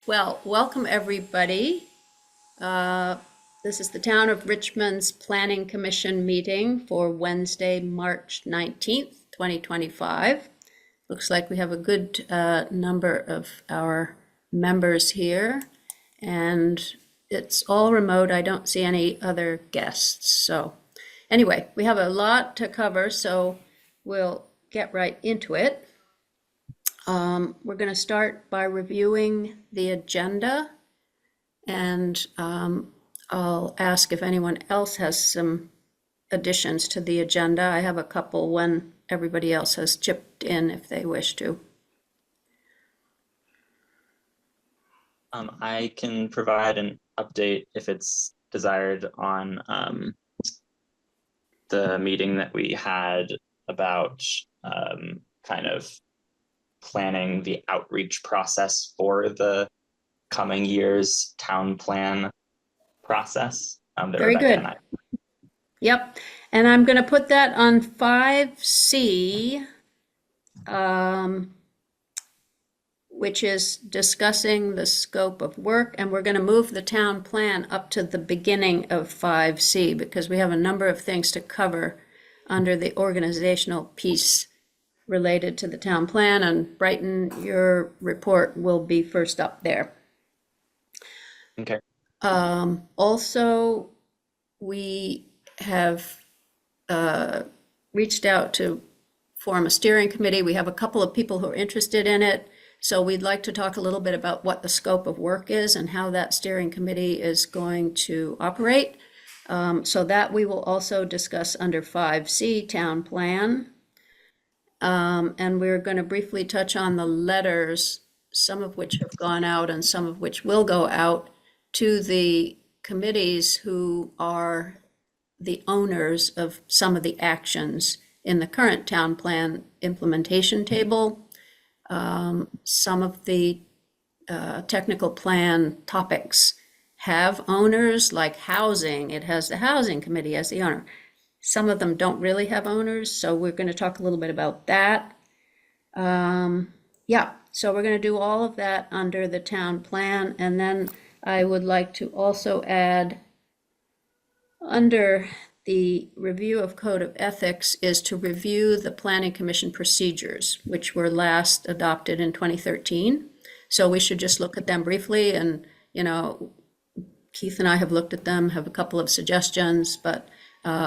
Well, welcome everybody. This is the Town of Richmond's Planning Commission meeting for Wednesday, March 19th, 2025. Looks like we have a good number of our members here, and it's all remote. I don't see any other guests. So anyway, we have a lot to cover, so we'll get right into it. We're going to start by reviewing the agenda, and I'll ask if anyone else has some additions to the agenda. I have a couple when everybody else has chipped in if they wish to. I can provide an update if it's desired on the meeting that we had about kind of planning the outreach process for the coming year's town plan process. Very good. Yep, and I'm going to put that on 5C, which is discussing the scope of work, and we're going to move the town plan up to the beginning of 5C because we have a number of things to cover under the organizational piece related to the town plan, and Bryton, your report will be first up there. Okay. Also, we have reached out to form a steering committee. We have a couple of people who are interested in it, so we'd like to talk a little bit about what the scope of work is and how that steering committee is going to operate. So that we will also discuss under 5C, town plan. And we're going to briefly touch on the letters, some of which have gone out and some of which will go out to the committees who are the owners of some of the actions in the current town plan implementation table. Some of the technical plan topics have owners, like housing. It has the housing committee as the owner. Some of them don't really have owners, so we're going to talk a little bit about that. Yeah, so we're going to do all of that under the town plan, and then I would like to also add under the review of code of ethics is to review the planning commission procedures, which were last adopted in 2013. So we should just look at them briefly, and Keith and I have looked at them, have a couple of suggestions, but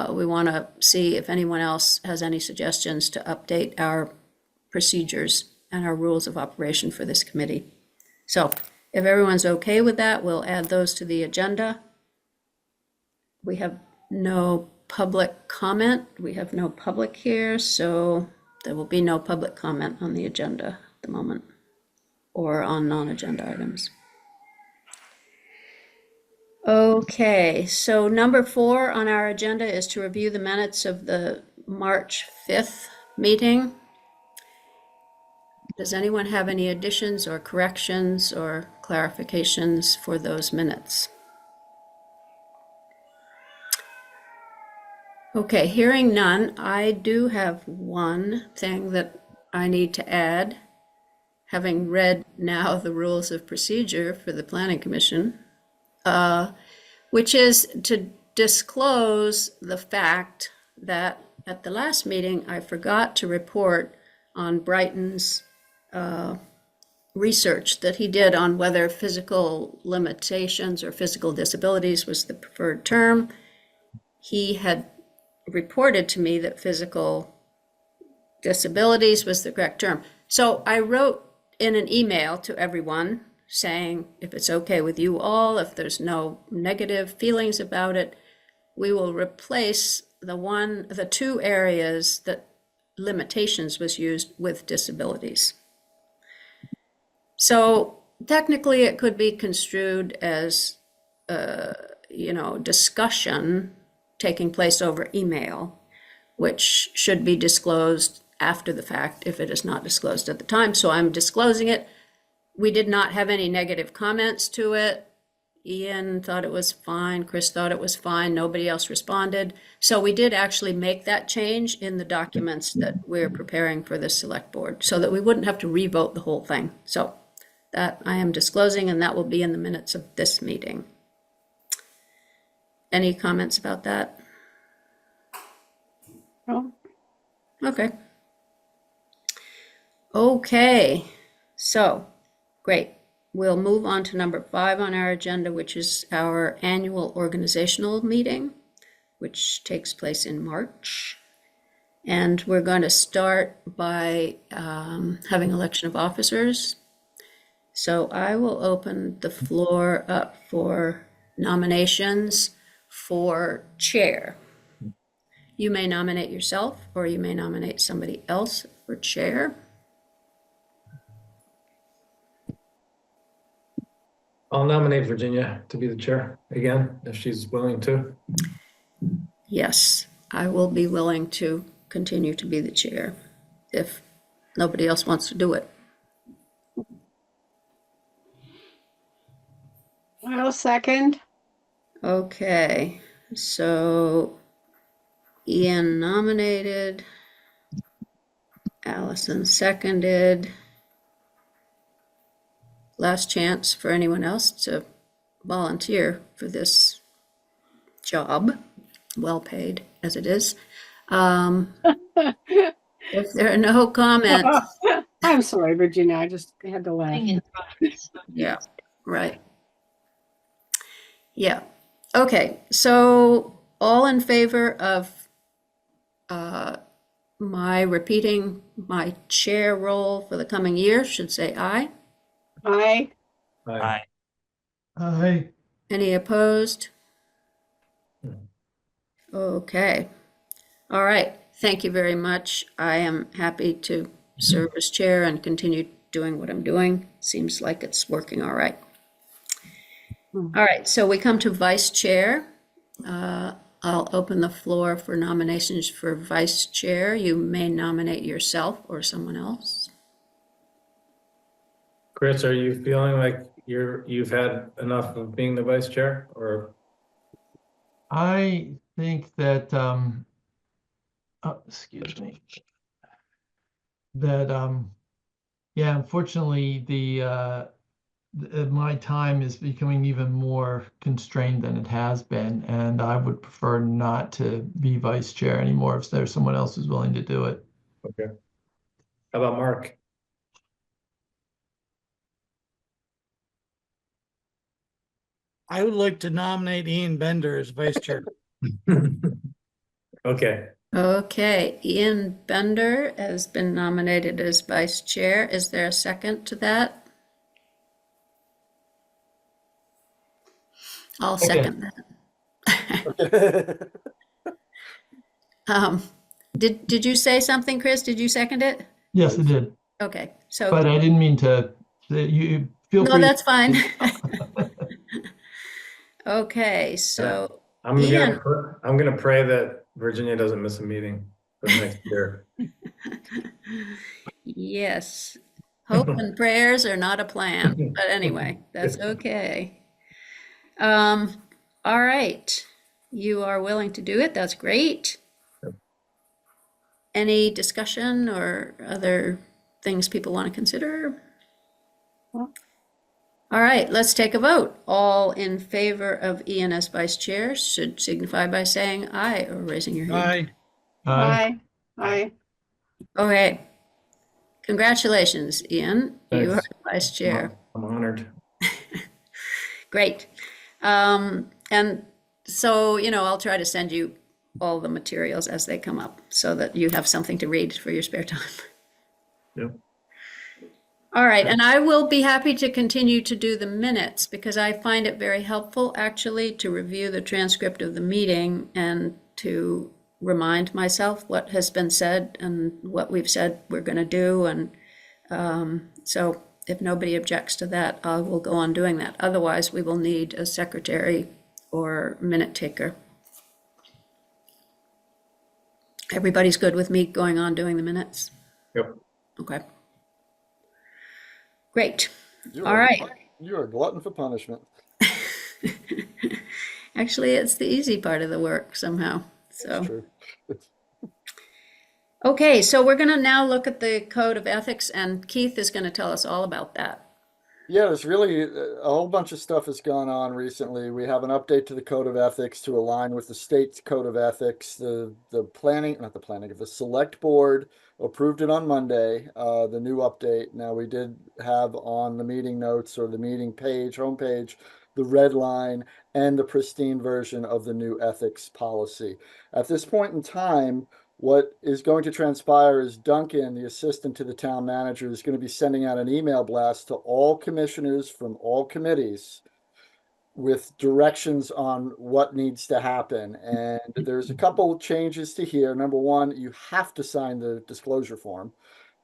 we want to see if anyone else has any suggestions to update our procedures and our rules of operation for this committee. So if everyone's okay with that, we'll add those to the agenda. We have no public comment. We have no public here, so there will be no public comment on the agenda at the moment or on non-agenda items. Okay, so number 4 on our agenda is to review the minutes of the March 5th meeting. Does anyone have any additions or corrections or clarifications for those minutes? Okay, hearing none, I do have one thing that I need to add, having read now the rules of procedure for the Planning Commission. Which is to disclose the fact that at the last meeting, I forgot to report on Bryton's research that he did on whether physical limitations or physical disabilities was the preferred term. He had reported to me that physical disabilities was the correct term. So I wrote in an email to everyone saying, if it's okay with you all, if there's no negative feelings about it, we will replace the 2 areas that limitations was used with disabilities. So technically it could be construed as, discussion taking place over email, which should be disclosed after the fact if it is not disclosed at the time. So I'm disclosing it. We did not have any negative comments to it. Ian thought it was fine. Chris thought it was fine. Nobody else responded. So we did actually make that change in the documents that we're preparing for the select board so that we wouldn't have to revote the whole thing. So that I am disclosing, and that will be in the minutes of this meeting. Any comments about that? Oh, Okay. Okay, so, great. We'll move on to number 5 on our agenda, which is our annual organizational meeting, which takes place in March. And we're going to start by having election of officers. So I will open the floor up for nominations for chair. You may nominate yourself, or you may nominate somebody else for chair. I'll nominate Virginia to be the chair again, if she's willing to. Yes, I will be willing to continue to be the chair if nobody else wants to do it. I'll second. Okay, so Ian nominated, Allison seconded. Last chance for anyone else to volunteer for this job, well paid as it is. If there are no comments, I'm sorry, Virginia, I just had to laugh. yeah, right. Yeah, okay, so all in favor of my repeating my chair role for the coming year should say aye. Aye. Aye. Aye. Any opposed? Okay. All right. Thank you very much. I am happy to serve as chair and continue doing what I'm doing. Seems like it's working all right. All right. So we come to vice chair. I'll open the floor for nominations for vice chair. You may nominate yourself or someone else. Chris, are you feeling like you've had enough of being the vice chair, or? I think that, excuse me, that, yeah, unfortunately, my time is becoming even more constrained than it has been, and I would prefer not to be vice chair anymore if there's someone else who's willing to do it. Okay. How about Mark? I would like to nominate Ian Bender as vice chair. Okay. Okay, Ian Bender has been nominated as vice chair. Is there a second to that? I'll second that. Did you say something, Chris? Did you second it? Yes, it did, Okay, so, but I didn't mean to, you feel no, free. that's fine. Okay, so I'm Ian. gonna pray that Virginia doesn't miss a meeting for the next year. Yes, hope and prayers are not a plan, but anyway, that's okay. All right, you are willing to do it, that's great. Yep. Any discussion or other things people want to consider? Well. All right, let's take a vote. All in favor of Ian as vice chair should signify by saying aye or raising your hand. Aye. Aye. Aye. Okay. Congratulations, Ian. You are Thanks. vice chair. I'm honored. Great. And so, I'll try to send you all the materials as they come up so that you have something to read for your spare time. Yep. All right, and I will be happy to continue to do the minutes because I find it very helpful actually to review the transcript of the meeting and to remind myself what has been said and what we've said we're going to do. And so if nobody objects to that, I will go on doing that. Otherwise, we will need a secretary or minute taker. Everybody's good with me going on doing the minutes? Yep. Okay. Great. You All are- right. You are a glutton for punishment. Actually, it's the easy part of the work somehow. So, It's true. okay, so we're going to now look at the code of ethics, and Keith is going to tell us all about that. Yeah, there's really a whole bunch of stuff has gone on recently. We have an update to the Code of Ethics to align with the state's Code of Ethics. The planning, not the planning, the Select Board approved it on Monday, the new update. Now, we did have on the meeting notes or the meeting page, homepage, the red line and the pristine version of the new ethics policy. At this point in time, what is going to transpire is Duncan, the assistant to the town manager, is going to be sending out an email blast to all commissioners from all committees with directions on what needs to happen. And there's a couple changes to here. Number one, you have to sign the disclosure form.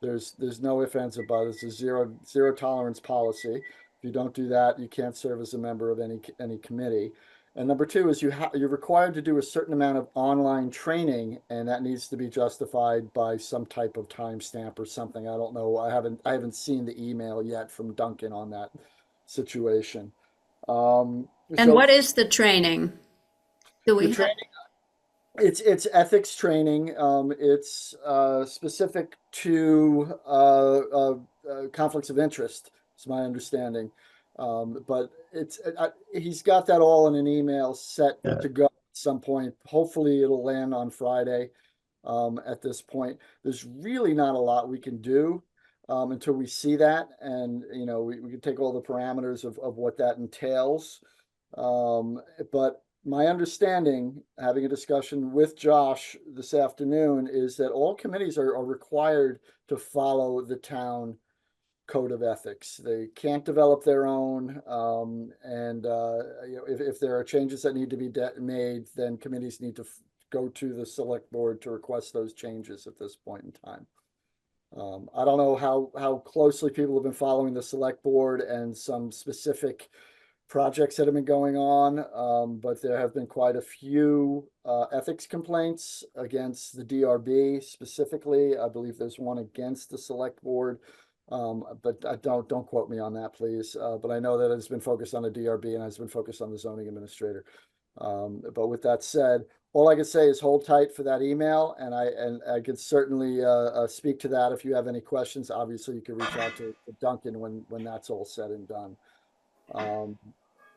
There's no ifs, ands, or buts. It's a zero tolerance policy. If you don't do that, you can't serve as a member of any committee. And number two is you're required to do a certain amount of online training, and that needs to be justified by some type of timestamp or something. I don't know. I haven't seen the email yet from Duncan on that situation. And So what is the training? Do we the have, training, it's ethics training. It's specific to conflicts of interest. Is my understanding. But he's got that all in an email set Yeah. to go at some point. Hopefully, it'll land on Friday. At this point, there's really not a lot we can do until we see that, and we can take all the parameters of what that entails. But my understanding, having a discussion with Josh this afternoon, is that all committees are required to follow the town code of ethics. They can't develop their own. And if there are changes that need to be made, then committees need to go to the select board to request those changes at this point in time. I don't know how closely people have been following the select board and some specific projects that have been going on, but there have been quite a few ethics complaints against the DRB specifically. I believe there's one against the select board, but don't quote me on that, please. But I know that it's been focused on the DRB and it's been focused on the zoning administrator. But with that said, all I can say is hold tight for that email, and I can certainly speak to that if you have any questions. Obviously, you can reach out to Duncan when that's all said and done.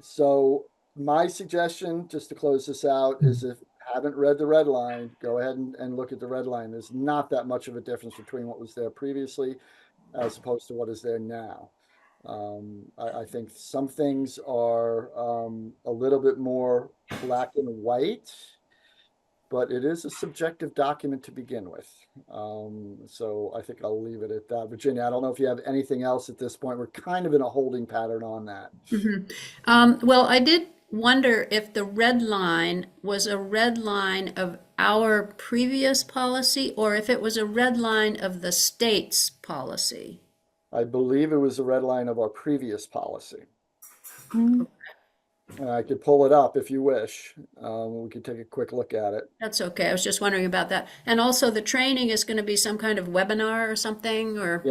So my suggestion, just to close this out, is if you haven't read the red line, go ahead and look at the red line. There's not that much of a difference between what was there previously as opposed to what is there now. I think some things are a little bit more black and white, but it is a subjective document to begin with. So I think I'll leave it at that. Virginia, I don't know if you have anything else at this point. We're kind of in a holding pattern on that. well, I did wonder if the red line was a red line of our previous policy or if it was a red line of the state's policy. I believe it was the red line of our previous policy. I could pull it up if you wish. We could take a quick look at it. That's okay. I was just wondering about that. And also the training is going to be some kind of webinar or something or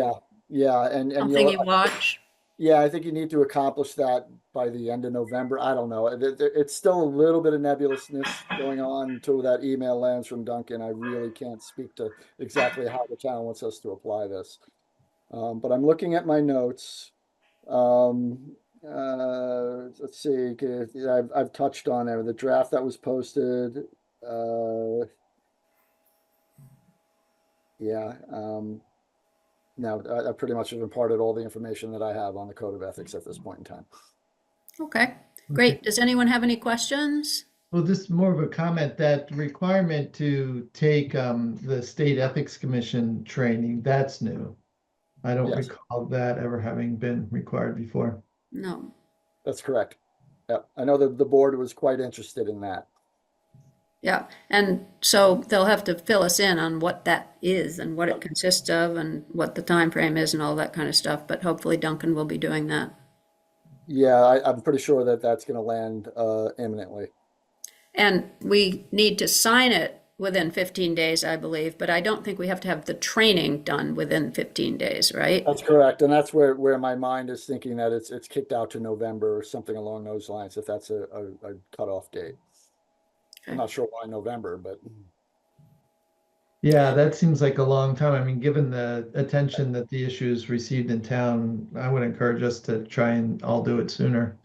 Yeah, and something you watch. yeah, I think you need to accomplish that by the end of November. I don't know. It's still a little bit of nebulousness going on until that email lands from Duncan. I really can't speak to exactly how the town wants us to apply this. But I'm looking at my notes. Let's see. I've touched on there the draft that was posted. Now I pretty much have imparted all the information that I have on the code of ethics at this point in time. Okay, great. Does anyone have any questions? Well, this is more of a comment that the requirement to take the State Ethics Commission training, that's new. I don't Yes. recall that ever having been required before. No. That's correct. Yeah, I know that the board was quite interested in that. Yeah, and so they'll have to fill us in on what that is and what it consists of and what the time frame is and all that kind of stuff, but hopefully Duncan will be doing that. Yeah, I'm pretty sure that that's going to land imminently. And we need to sign it within 15 days, I believe, but I don't think we have to have the training done within 15 days, right? That's correct, and that's where my mind is thinking that it's kicked out to November or something along those lines, if that's a cutoff date. I'm not sure why November, but Yeah, that seems like a long time. I mean, given the attention that the issue's received in town, I would encourage us to try and all do it sooner.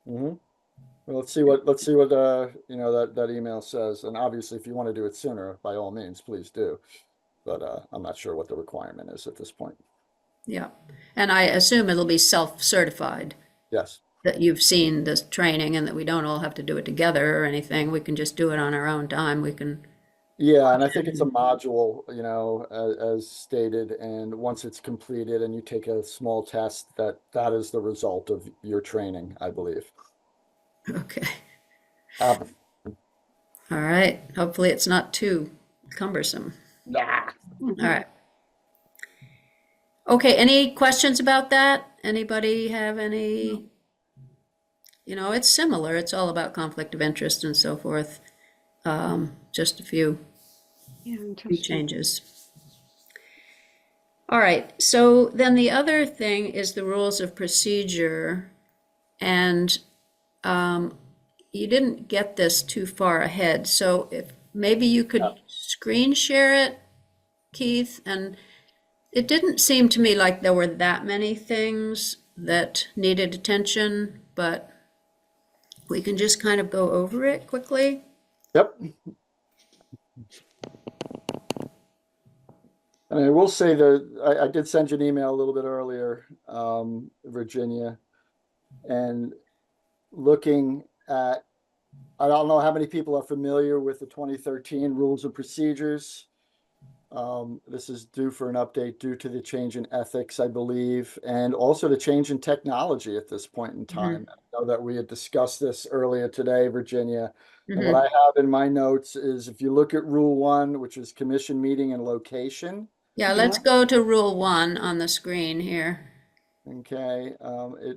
Mhm. Well, let's see what, you know, that email says. And obviously, if you want to do it sooner, by all means, please do. But I'm not sure what the requirement is at this point. Yeah, and I assume it'll be self-certified, Yes. that you've seen this training and that we don't all have to do it together or anything. We can just do it on our own time. We can, Yeah, and I think it's a module, you know, as stated, and once it's completed and you take a small test, that is the result of your training, I believe. okay. Um, All right, hopefully it's not too cumbersome. yeah. All right. Okay, any questions about that? Anybody have any? You know, it's similar. It's all about conflict of interest and so forth. Just a few Yeah, few interesting. changes. All right, so then the other thing is the rules of procedure. And you didn't get this too far ahead, so if maybe you could screen share it, Keith, and it didn't seem to me like there were that many things that needed attention, but we can just kind of go over it quickly. Yep. And I will say that I did send you an email a little bit earlier, Virginia, and looking at, I don't know how many people are familiar with the 2013 rules of procedures. This is due for an update due to the change in ethics, I believe, and also the change in technology at this point in time. I know that we had discussed this earlier today, Virginia. And what I have in my notes is if you look at Rule 1, which is commission meeting and location, Yeah, let's go to Rule 1 on the screen here. okay,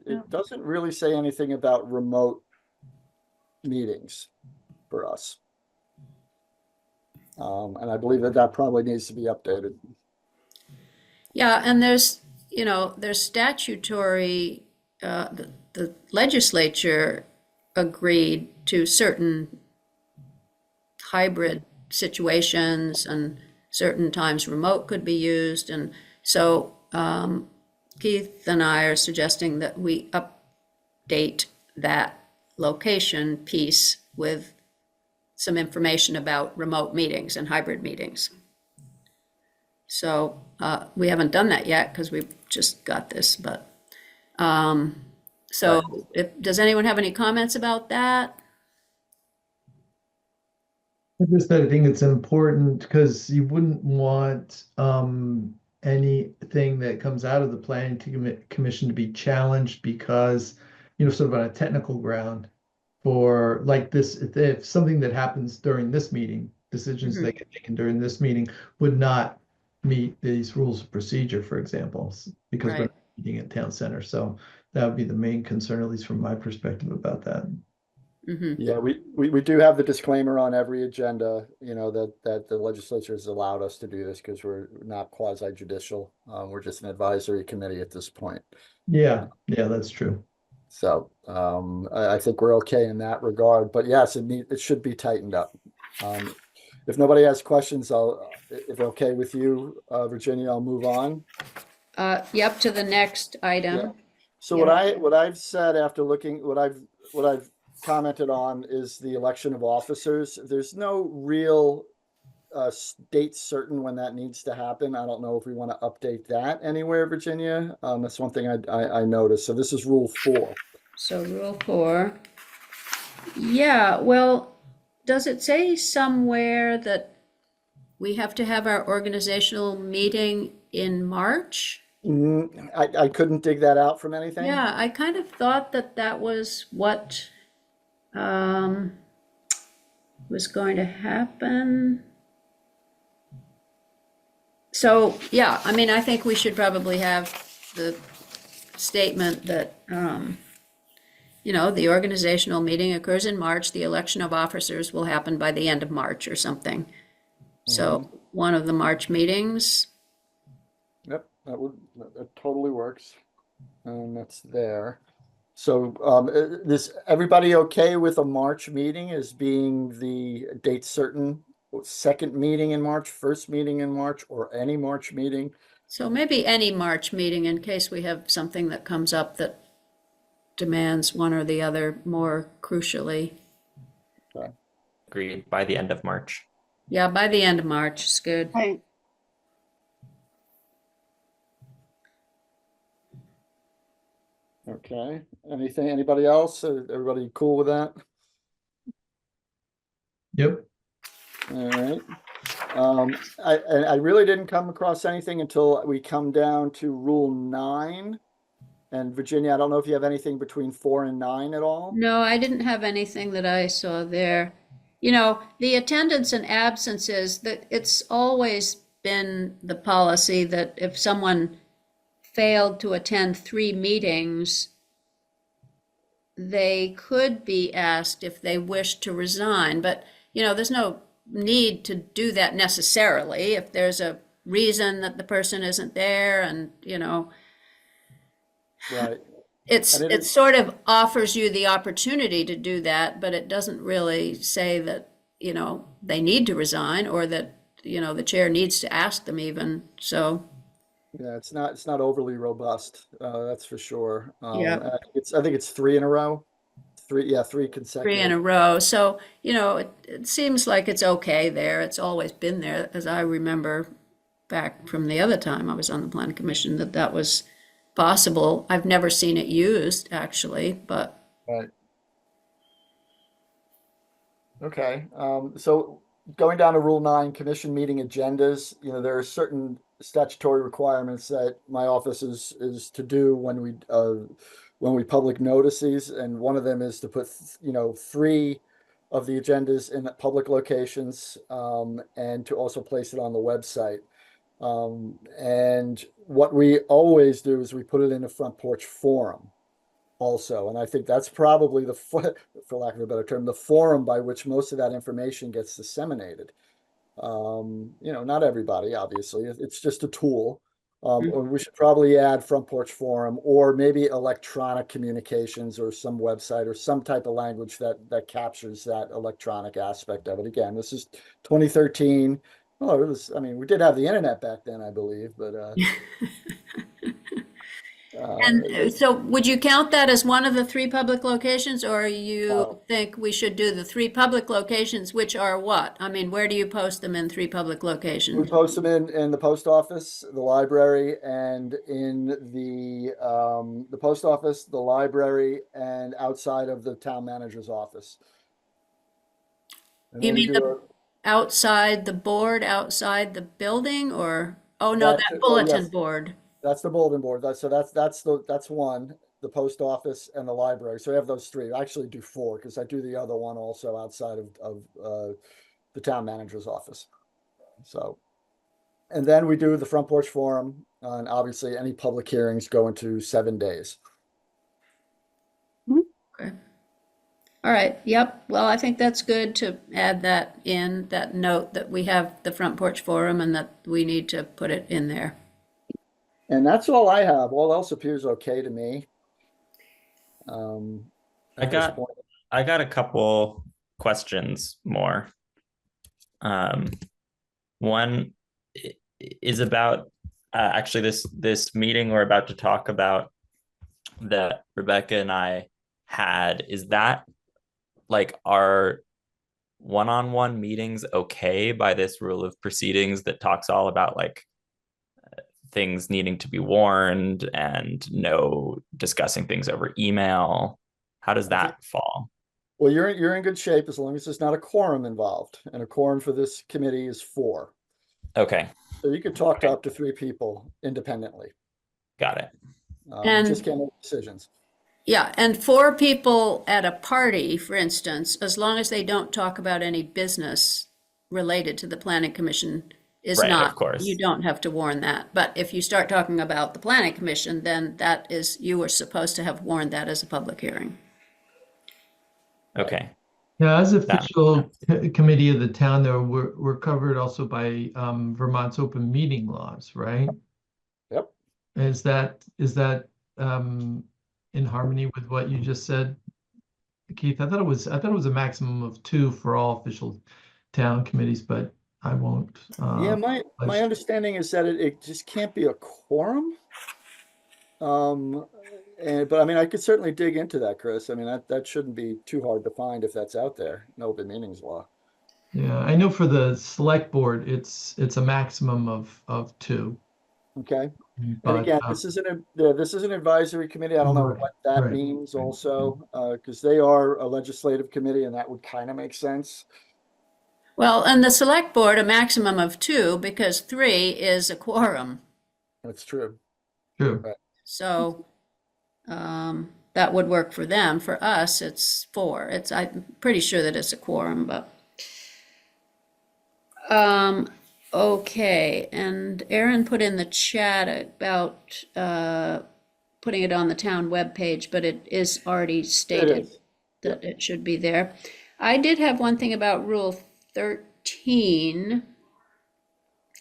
it doesn't really say anything about remote meetings for us. And I believe that probably needs to be updated. Yeah, and there's, you know, there's statutory, the legislature agreed to certain hybrid situations and certain times remote could be used. And so Keith and I are suggesting that we update that location piece with some information about remote meetings and hybrid meetings. So we haven't done that yet because we've just got this, but so does anyone have any comments about that? I think it's important because you wouldn't want anything that comes out of the planning commission to be challenged because, sort of on a technical ground for like this, if something that happens during this meeting, decisions that get taken during this meeting would not meet these rules of procedure, for example, because we're Right. not meeting at town center. So that would be the main concern, at least from my perspective about that. Yeah, we do have the disclaimer on every agenda, that the legislature has allowed us to do this because we're not quasi judicial. We're just an advisory committee at this point. Yeah, that's true. So I think we're okay in that regard. But yes, it should be tightened up. If nobody has questions, if okay with you, Virginia, I'll move on. Yep, to the next item. Yeah. So Yeah. what I've said after looking, what I've commented on is the election of officers. There's no real date certain when that needs to happen. I don't know if we want to update that anywhere, Virginia. That's one thing I noticed. So this is Rule 4. So Rule 4. Yeah, well, does it say somewhere that we have to have our organizational meeting in March? I couldn't dig that out from anything. Yeah, I kind of thought that was what was going to happen. So, yeah, I mean, I think we should probably have the statement that, the organizational meeting occurs in March, the election of officers will happen by the end of March or something. So one of the March meetings. Yep, that totally works. And that's there. So everybody okay with a March meeting as being the date certain second meeting in March, first meeting in March, or any March meeting. So maybe any March meeting in case we have something that comes up that demands one or the other more crucially. Agreed, by the end of March. Yeah, by the end of March is good. Right. Okay, anything, anybody else? Everybody cool with that? Yep. All right. I really didn't come across anything until we come down to Rule 9. And Virginia, I don't know if you have anything between 4 and 9 at all? No, I didn't have anything that I saw there. You know, the attendance and absences, that it's always been the policy that if someone failed to attend 3 meetings, they could be asked if they wished to resign. But, you know, there's no need to do that necessarily. If there's a reason that the person isn't there and, you know, Right. it And it is- sort of offers you the opportunity to do that, but it doesn't really say that, you know, they need to resign or that, you know, the chair needs to ask them even. So, Yeah, it's not overly robust, that's for sure. Yeah. I think it's 3 in a row. 3 3 consecutive. in a row. So, you know, it seems like it's okay there. It's always been there, as I remember back from the other time I was on the planning commission, that was possible. I've never seen it used actually, but Right. Okay, so going down to Rule 9, commission meeting agendas, you know, there are certain statutory requirements that my office is to do when we public notice these, and one of them is to put, you know, 3 of the agendas in public locations, and to also place it on the website. And what we always do is we put it in a front porch forum also. And I think that's probably for lack of a better term, the forum by which most of that information gets disseminated. You know, not everybody, obviously, it's just a tool. Or we should probably add front porch forum or maybe electronic communications or some website or some type of language that captures that electronic aspect of it. Again, this is 2013. Oh, it was, I mean, we did have the internet back then, I believe, but and so would you count that as one of the 3 public locations, or you think we should do the 3 public locations, which are what? I mean, where do you post them in 3 public we locations? post them in the post office, the library, and in the post office, the library, and outside of the town manager's office. And You then we mean do outside the board, outside the building, or, oh no, That's that it. Oh, bulletin yes. board. That's the bulletin board. That's one, the post office and the library. So we have those 3. I actually do 4 because I do the other one also outside of the town manager's office. So, and then we do the front porch forum, and obviously any public hearings go into 7 days. Okay. All right, yep. Well, I think that's good to add that in, that note that we have the front porch forum and that we need to put it in there. And that's all I have. All else appears okay to me. At this point. I got a couple questions more. One is about actually this meeting we're about to talk about that Rebecca and I had. Is that like our one-on-one meetings okay by this rule of proceedings that talks all about like things needing to be warned and no discussing things over email? How does that fall? Well, you're in good shape as long as there's not a quorum involved, and a quorum for this committee is 4. Okay, So you could talk to up to 3 people independently. got it. You And- just can't make decisions. Yeah, and 4 people at a party, for instance, as long as they don't talk about any business related to the planning commission is Right, of not, course. you don't have to warn that. But if you start talking about the planning commission, then that is, you were supposed to have warned that as a public hearing. Okay, Yeah, as That- official committee of the town, though, we're covered also by Vermont's open meeting laws, right? Yep. Is that in harmony with what you just said, Keith? I thought it was a maximum of 2 for all official town committees, but I won't. Yeah, my budge- understanding is that it just can't be a quorum. But I mean, I could certainly dig into that, Chris. I mean, that shouldn't be too hard to find if that's out there in open meetings law. Yeah, I know for the select board, it's a maximum of two. Okay. And But again, this is an advisory committee. I don't know Right, what that right. means also, because they are a legislative committee and that would kind of make sense. Well, and the select board, a maximum of 2, because 3 is a quorum. That's true. true. So that would work for them. For us, it's 4. I'm pretty sure that it's a quorum, but. Okay, and Aaron put in the chat about putting it on the town webpage, but it is already stated is. that it should be there. I did have one thing about Rule 13,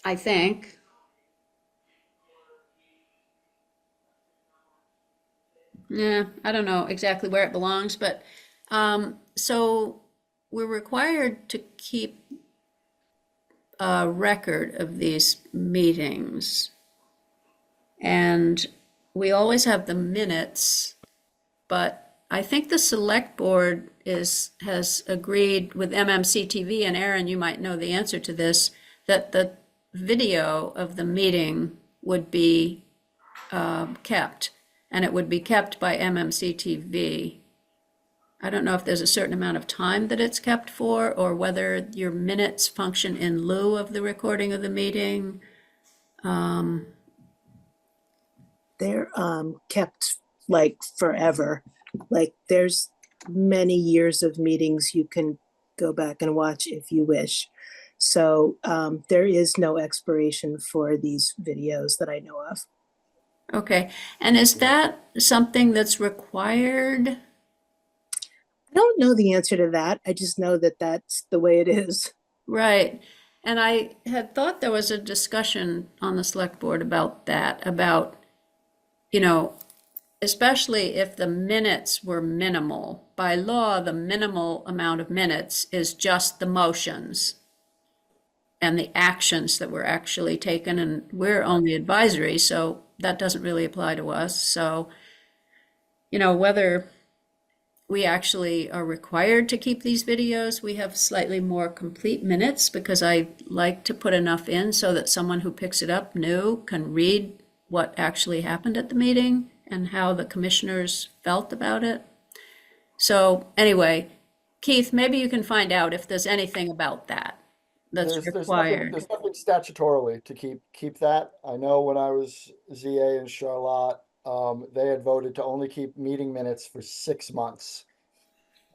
I think. Yeah, I don't know exactly where it belongs, but so we're required to keep a record of these meetings. And we always have the minutes, but I think the select board has agreed with MMCTV, and Aaron, you might know the answer to this, that the video of the meeting would be kept, and it would be kept by MMCTV. I don't know if there's a certain amount of time that it's kept for, or whether your minutes function in lieu of the recording of the meeting. They're kept like forever. Like there's many years of meetings you can go back and watch if you wish. So there is no expiration for these videos that I know of. Okay, and is that something that's required? I don't know the answer to that. I just know that that's the way it is. Right. And I had thought there was a discussion on the select board about that, about, especially if the minutes were minimal. By law, the minimal amount of minutes is just the motions and the actions that were actually taken, and we're only advisory, so that doesn't really apply to us. So, whether we actually are required to keep these videos, we have slightly more complete minutes, because I like to put enough in so that someone who picks it up new can read what actually happened at the meeting and how the commissioners felt about it. So anyway, Keith, maybe you can find out if there's anything about that that's required. There's nothing statutorily to keep that. I know when I was ZA in Charlotte, they had voted to only keep meeting minutes for 6 months.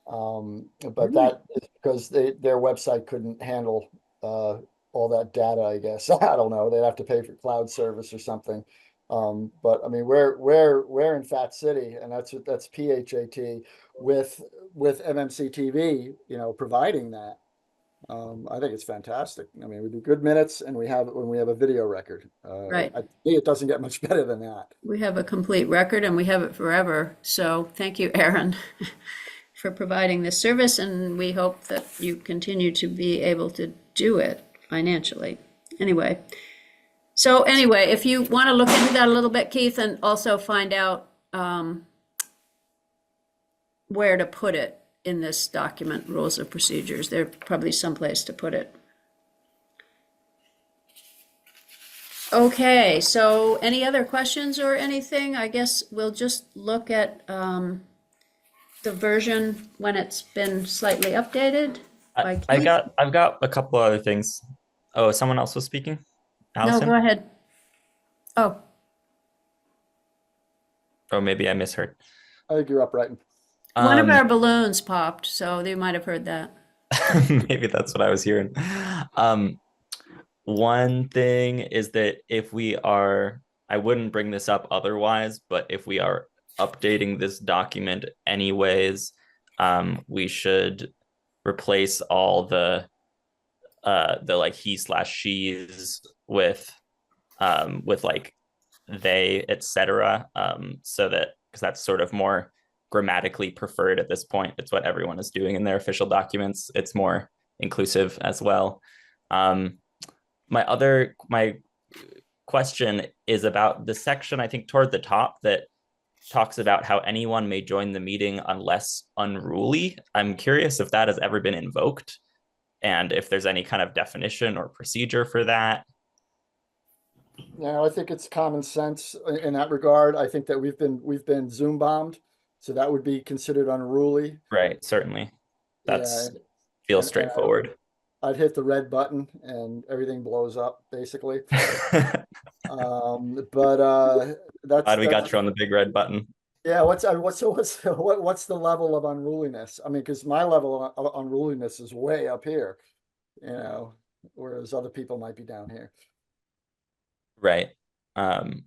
But that is because their website couldn't handle all that data, I guess. I don't know. They'd have to pay for cloud service or something. But I mean, we're in Fat City, and that's PHAT with MMCTV, providing that. I think it's fantastic. I mean, we do good minutes, and we have a video record. Right. It doesn't get much better than that. We have a complete record, and we have it forever. So thank you, Aaron, for providing this service, and we hope that you continue to be able to do it financially. Anyway, if you want to look into that a little bit, Keith, and also find out where to put it in this document, rules of procedures, there's probably someplace to put it. Okay, so any other questions or anything? I guess we'll just look at the version when it's been slightly updated. by I've Keith. got a couple other things. Oh, someone else was speaking? No, Allison? go ahead. Oh, Oh, maybe I misheard. I think you're up, Bryton. one of our balloons popped, so they might have heard that. Maybe that's what I was hearing. One thing is that I wouldn't bring this up otherwise, but if we are updating this document anyways, we should replace all the like he/she's with like they, etc. So that, because that's sort of more grammatically preferred at this point. It's what everyone is doing in their official documents. It's more inclusive as well. My question is about the section, I think, toward the top that talks about how anyone may join the meeting unless unruly. I'm curious if that has ever been invoked and if there's any kind of definition or procedure for that. Yeah, I think it's common sense in that regard. I think that we've been Zoom bombed, so that would be considered unruly. Right, certainly. That's feels and straightforward. I'd hit the red button and everything blows up, basically. But that's Glad we got you on the big red button. yeah. What's the level of unruliness? I mean, because my level of unruliness is way up here, you know, whereas other people might be down here. Right.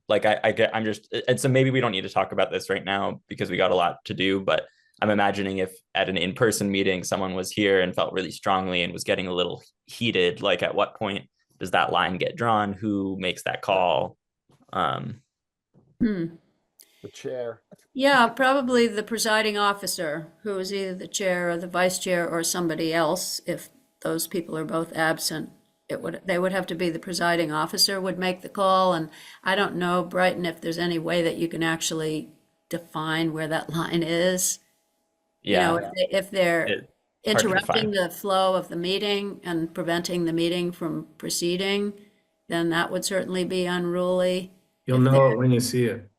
Like I'm just, and so maybe we don't need to talk about this right now because we got a lot to do, but I'm imagining if at an in-person meeting, someone was here and felt really strongly and was getting a little heated, like at what point does that line get drawn? Who makes that call? The chair. Yeah, probably the presiding officer, who is either the chair or the vice chair or somebody else. If those people are both absent, they would have to be the presiding officer would make the call. And I don't know, Bryton, if there's any way that you can actually define where that line is. Yeah. You know, if they're Hard to interrupting define. the flow of the meeting and preventing the meeting from proceeding, then that would certainly be unruly. You'll know it when you see it.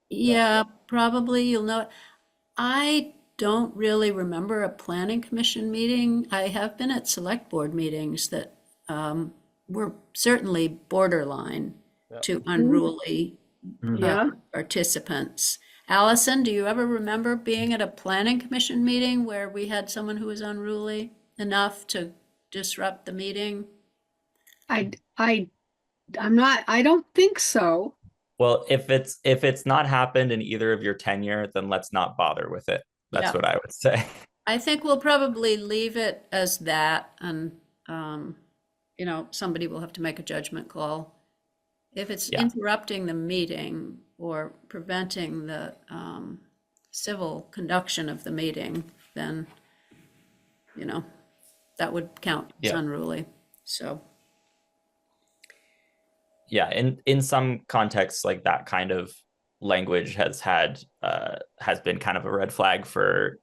Yeah, probably you'll know it. I don't really remember a planning commission meeting. I have been at select board meetings that were certainly borderline Yep. to unruly Yeah. participants. Allison, do you ever remember being at a planning commission meeting where we had someone who was unruly enough to disrupt the meeting? I'm not, I don't think so. Well, if it's not happened in either of your tenure, then let's not bother with it. That's Yeah. what I would say. I think we'll probably leave it as that, and you know, somebody will have to make a judgment call. If it's Yeah. interrupting the meeting or preventing the civil conduction of the meeting, then, you know, that would count as Yeah. unruly. So, Yeah, in some contexts, like that kind of language has been kind of a red flag for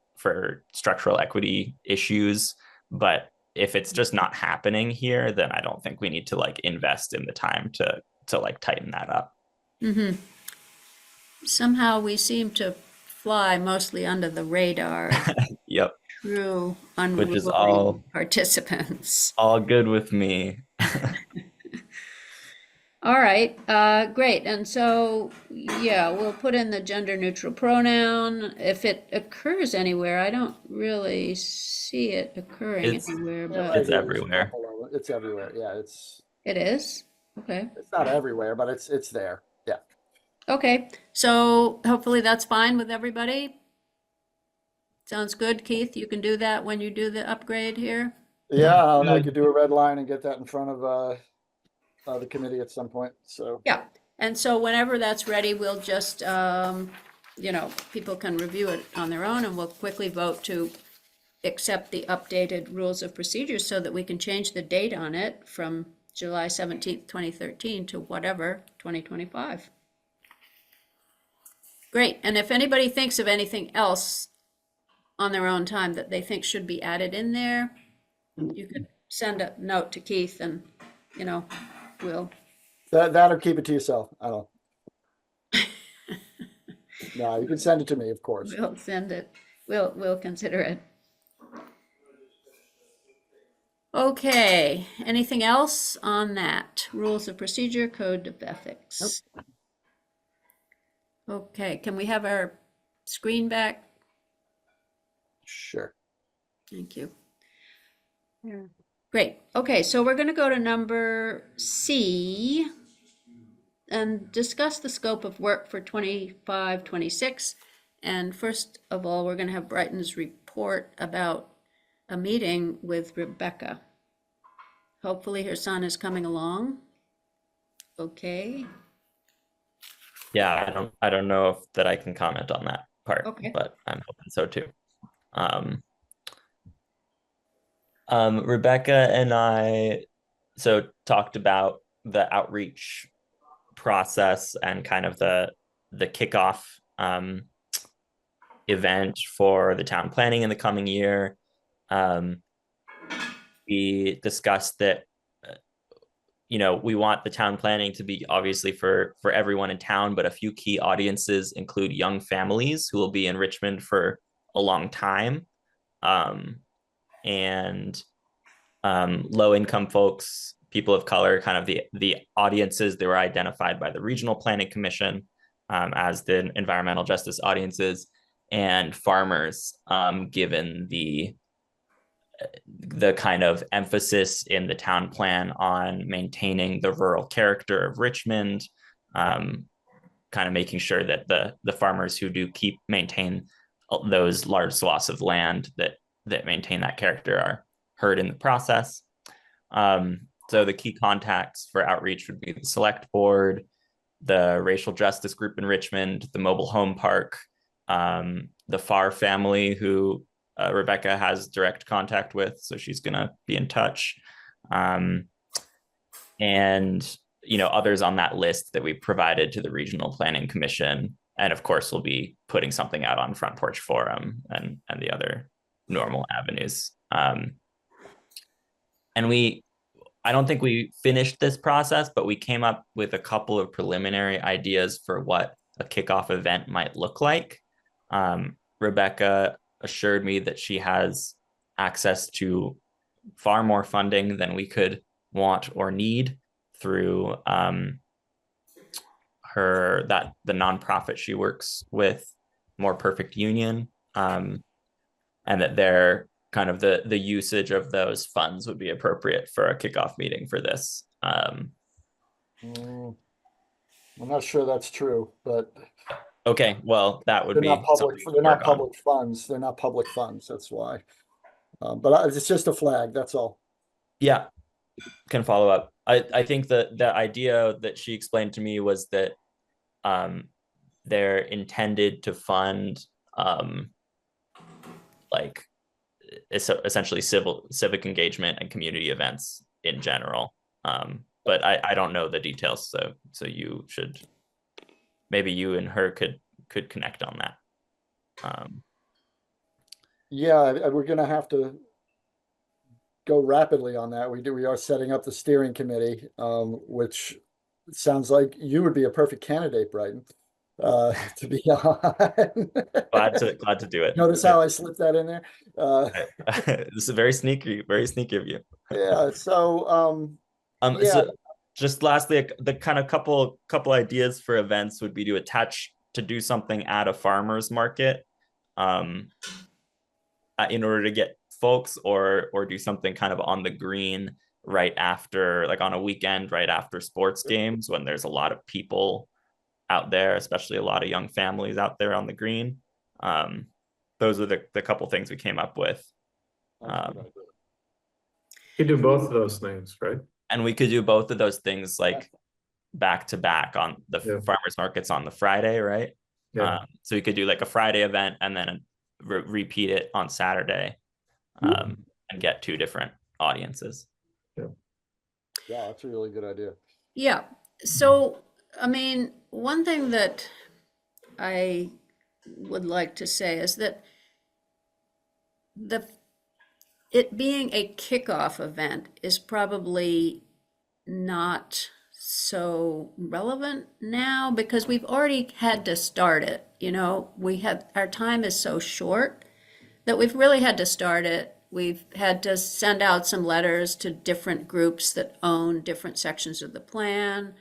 structural equity issues. But if it's just not happening here, then I don't think we need to like invest in the time to like tighten that up. mhm. Somehow we seem to fly mostly under the radar, Yep, true Which is unruly all- participants. all good with me. All right, great. And so, yeah, we'll put in the gender neutral pronoun. If it occurs anywhere, I don't really see it occurring It's- anywhere, Yeah, but right It's here, everywhere. a couple of it. It's everywhere. Yeah, it's it is. Okay. not everywhere, but it's there. Yeah. Okay, so hopefully that's fine with everybody. Sounds good, Keith. You can do that when you do the upgrade here. Yeah, I could do a red line and get that in front of the committee at some point. So Yeah, and so whenever that's ready, we'll just, you know, people can review it on their own and we'll quickly vote to accept the updated rules of procedure so that we can change the date on it from July 17th, 2013 to whatever, 2025. Great, and if anybody thinks of anything else on their own time that they think should be added in there, you could send a note to Keith and, you know, we'll that'll keep it to yourself. I don't. No, you can send it to me, of course. We'll send it, we'll consider it. Okay, anything else on that? Rules of procedure, code of ethics. Okay, can we have our screen back? Sure. Thank you. Yeah. Great. Okay, so we're going to go to number C and discuss the scope of work for 25, 26. And first of all, we're going to have Bryton's report about a meeting with Rebecca. Hopefully her son is coming along. Okay. Yeah, I don't know if that I can comment on that part, Okay. but I'm hoping so too. Rebecca and I talked about the outreach process and kind of the kickoff event for the town planning in the coming year. We discussed that we want the town planning to be obviously for everyone in town, but a few key audiences include young families who will be in Richmond for a long time, and low income folks, people of color, kind of the audiences that were identified by the Regional Planning Commission as the environmental justice audiences, and farmers, given the kind of emphasis in the town plan on maintaining the rural character of Richmond, kind of making sure that the farmers who do maintain those large swaths of land that maintain that character are heard in the process. So the key contacts for outreach would be the Selectboard, the Racial Justice Group in Richmond, the Mobile Home Park, the Farr family, who Rebecca has direct contact with, so she's going to be in touch. And, others on that list that we provided to the Regional Planning Commission. And of course, we'll be putting something out on Front Porch Forum and the other normal avenues. And I don't think we finished this process, but we came up with a couple of preliminary ideas for what a kickoff event might look like. Rebecca assured me that she has access to far more funding than we could want or need through the nonprofit she works with, More Perfect Union, and that their kind of the usage of those funds would be appropriate for a kickoff meeting for this. I'm not sure that's true, but okay, well, that would they're be not public. something to They're not work on. public funds. They're not public funds. That's why. But it's just a flag. That's all. Yeah, can follow up. I think that the idea that she explained to me was that they're intended to fund like essentially civic engagement and community events in general. But I don't know the details, so you should, maybe you and her could connect on that. Yeah, we're gonna have to go rapidly on that. We are setting up the steering committee, which sounds like you would be a perfect candidate, Bryton, to be on. Glad to do it. Notice how I slipped that in there? This is very sneaky of you. Yeah, so yeah. So just lastly, the kind of couple ideas for events would be to do something at a farmer's market, in order to get folks, or do something kind of on the green right after, like on a weekend right after sports games, when there's a lot of people out there, especially a lot of young families out there on the green. Those are the couple things we came up with. You do both of those things, right? And we could do both of those things like back to back on the farmers markets on the Friday, right? Yeah. So we could do like a Friday event and then repeat it on Saturday, and get two different audiences. Yeah, that's a really good idea. Yeah. So, I mean, one thing that I would like to say is that it being a kickoff event is probably not so relevant now, because we've already had to start it. Our time is so short that we've really had to start it. We've had to send out some letters to different groups that own different sections of the plan.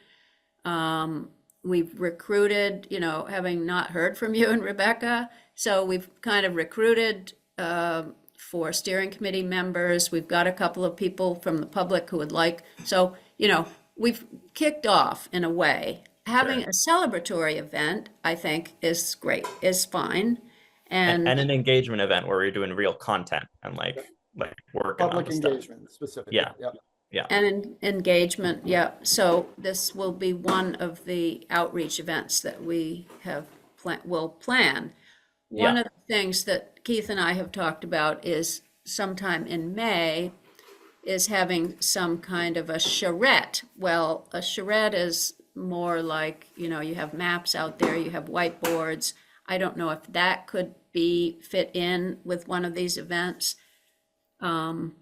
We've recruited, having not heard from you and Rebecca, so we've kind of recruited for steering committee members. We've got a couple of people from the public who would like, so, we've kicked off in a way. Having a celebratory event, I think, is great, is fine. And an engagement event where we're doing real content and like working Public on the stuff. engagement specifically. Yeah. Yep. And engagement, yeah. So this will be one of the outreach events that we will plan. One of the things that Keith and I have talked about is sometime in May is having some kind of a charrette. Well, a charrette is more like, you know, you have maps out there, you have whiteboards. I don't know if that could be fit in with one of these events.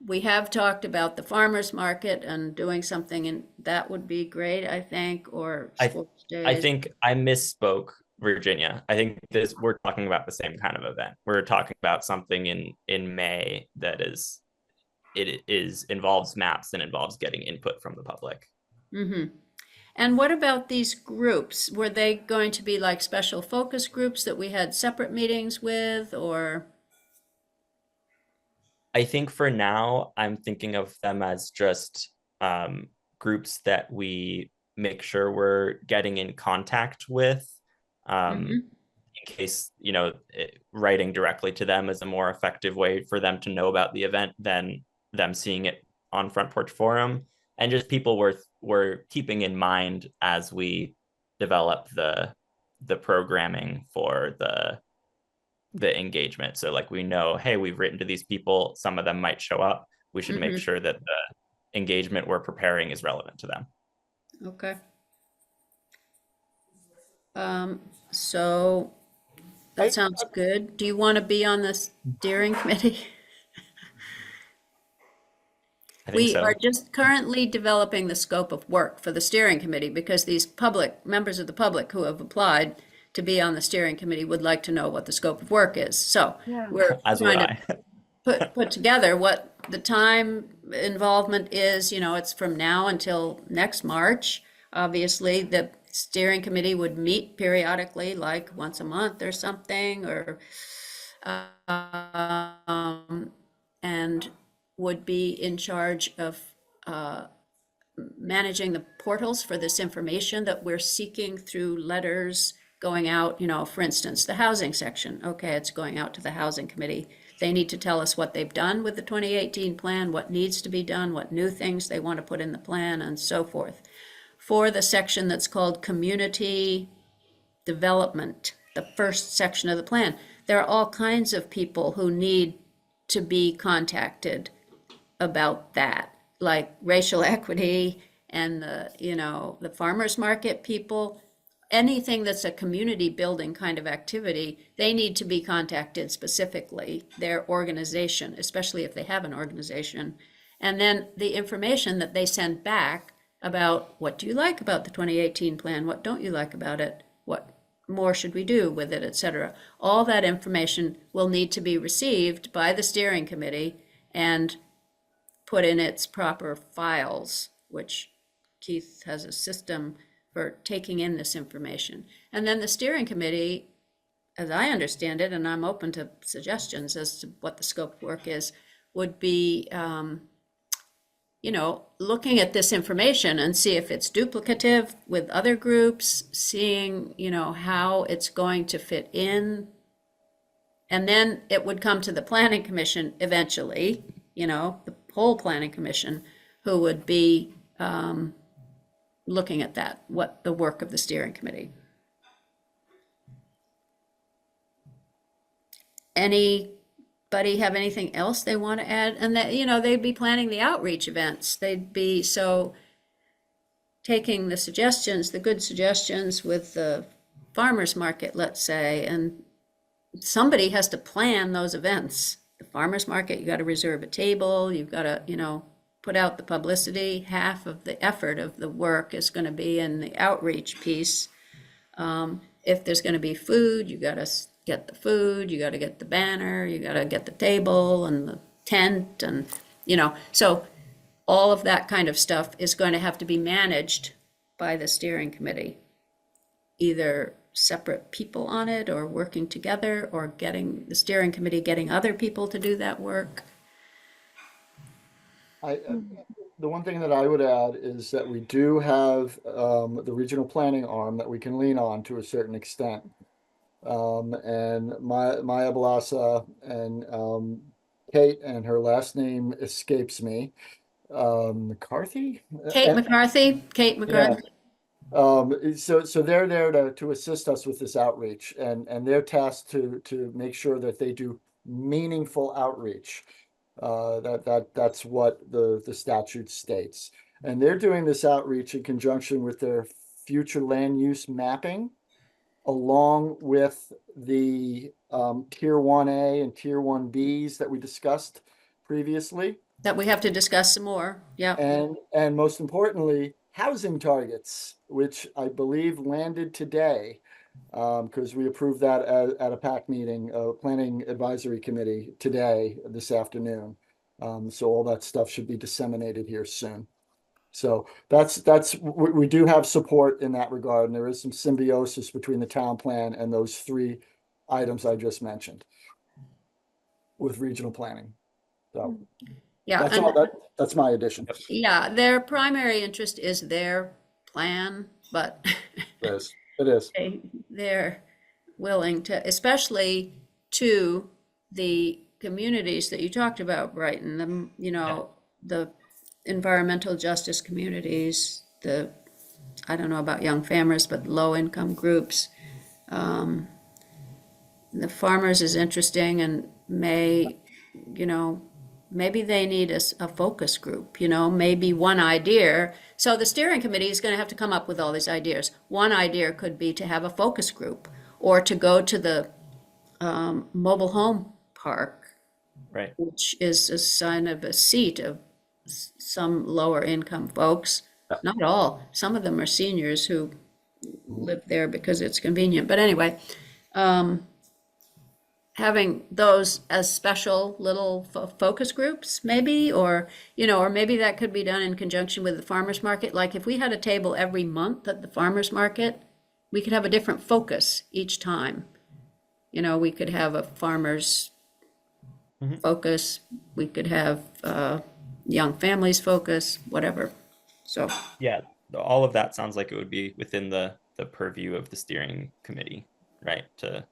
We have talked about the farmer's market and doing something, and that would be great, I think, or sports I days. think I misspoke, Virginia. I think we're talking about the same kind of event. We're talking about something in May that involves maps and involves getting input from the public. Mm-hmm. And what about these groups? Were they going to be like special focus groups that we had separate meetings with, or? I think for now, I'm thinking of them as just groups that we make sure we're getting in contact with. In case, you know, writing directly to them is a more effective way for them to know about the event than them seeing it on Front Porch Forum. And just people we're keeping in mind as we develop the programming for the engagement. So like we know, hey, we've written to these people, some of them might show up. We should make sure that the engagement we're preparing is relevant to them. Okay. So that sounds good. Do you want to be on the steering committee? I think We so. are just currently developing the scope of work for the steering committee because these members of the public who have applied to be on the steering committee would like to know what the scope of work is. So we're As would trying to put together what the time involvement is. You know, it's from now until next March. Obviously, the steering committee would meet periodically, like once a month or something, or and would be in charge of managing the portals for this information that we're seeking through letters going out, you know, for instance, the housing section. Okay, it's going out to the housing committee. They need to tell us what they've done with the 2018 plan, what needs to be done, what new things they want to put in the plan, and so forth. For the section that's called community development, the first section of the plan, there are all kinds of people who need to be contacted about that, like racial equity and the farmers market people. Anything that's a community building kind of activity, they need to be contacted specifically, their organization, especially if they have an organization. And then the information that they send back about what do you like about the 2018 plan, what don't you like about it, what more should we do with it, etc. All that information will need to be received by the steering committee and put in its proper files, which Keith has a system for taking in this information. And then the steering committee, as I understand it, and I'm open to suggestions as to what the scope of work is, would be, looking at this information and see if it's duplicative with other groups, seeing, how it's going to fit in. And then it would come to the planning commission eventually, the whole planning commission, who would be looking at that, what the work of the steering committee. Anybody have anything else they want to add? And that, they'd be planning the outreach events. They'd be taking the suggestions, the good suggestions with the farmers market, let's say, and somebody has to plan those events. The farmers market, you got to reserve a table, you've got to, put out the publicity. Half of the effort of the work is going to be in the outreach piece. If there's going to be food, you got to get the food, you got to get the banner, you got to get the table and the tent, and so all of that kind of stuff is going to have to be managed by the steering committee, either separate people on it or working together, or getting the steering committee getting other people to do that work. The one thing that I would add is that we do have the regional planning arm that we can lean on to a certain extent. And Maya Blasa and Kate, and her last name escapes me, McCarthy? Kate McCarthy. Yeah. So they're there to assist us with this outreach, and they're tasked to make sure that they do meaningful outreach. That's what the statute states. And they're doing this outreach in conjunction with their future land use mapping, along with the Tier 1A and Tier 1Bs that we discussed previously. That we have to discuss some more. Yeah. And most importantly, housing targets, which I believe landed today, because we approved that at a PAC meeting, Planning Advisory Committee today, this afternoon. So all that stuff should be disseminated here soon. So we do have support in that regard, and there is some symbiosis between the town plan and those three items I just mentioned with regional planning. So Yeah. that's and- all that's my addition. Yeah, their primary interest is their plan, but It is. they're willing to, especially to the communities that you talked about, Bryton, the environmental justice communities, I don't know about young families, but low income groups. The farmers is interesting and maybe they need a focus group, maybe one idea. So the steering committee is going to have to come up with all these ideas. One idea could be to have a focus group or to go to the mobile home park, Right. which is a sign of a seat of some lower income folks. Not all. Some of them are seniors who live there because it's convenient. But anyway, having those as special little focus groups, maybe, or maybe that could be done in conjunction with the farmers market. Like if we had a table every month at the farmers market, we could have a different focus each time. We could have a farmers focus, we could have young families focus, whatever. So Yeah, all of that sounds like it would be within the purview of the steering committee, right? To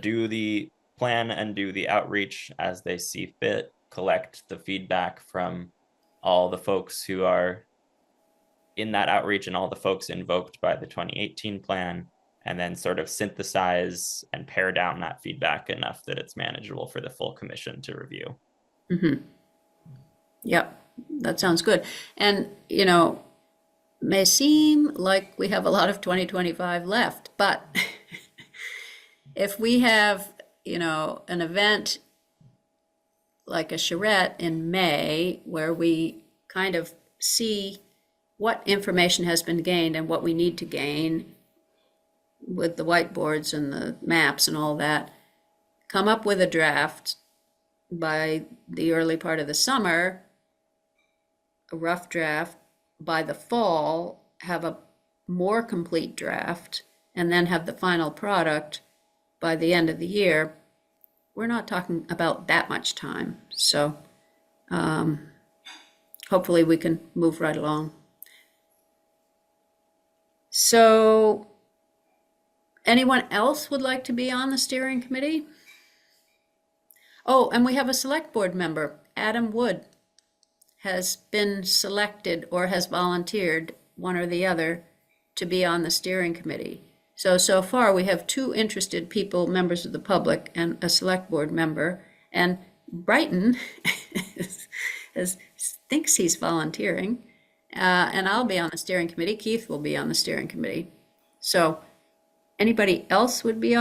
do the plan and do the outreach as they see fit, collect the feedback from all the folks who are in that outreach and all the folks invoked by the 2018 plan, and then sort of synthesize and pare down that feedback enough that it's manageable for the full commission to review. Yep, that sounds good. And, may seem like we have a lot of 2025 left, but if we have, an event like a charrette in May, where we kind of see what information has been gained and what we need to gain with the whiteboards and the maps and all that, come up with a draft by the early part of the summer, a rough draft, by the fall, have a more complete draft, and then have the final product by the end of the year. We're not talking about that much time. So hopefully we can move right along. So anyone else would like to be on the steering committee? Oh, and we have a select board member, Adam Wood, has been selected or has volunteered, one or the other, to be on the steering committee. So far we have 2 interested people, members of the public, and a select board member. And Bryton thinks he's volunteering, and I'll be on the steering committee. Keith will be on the steering committee. So anybody else would be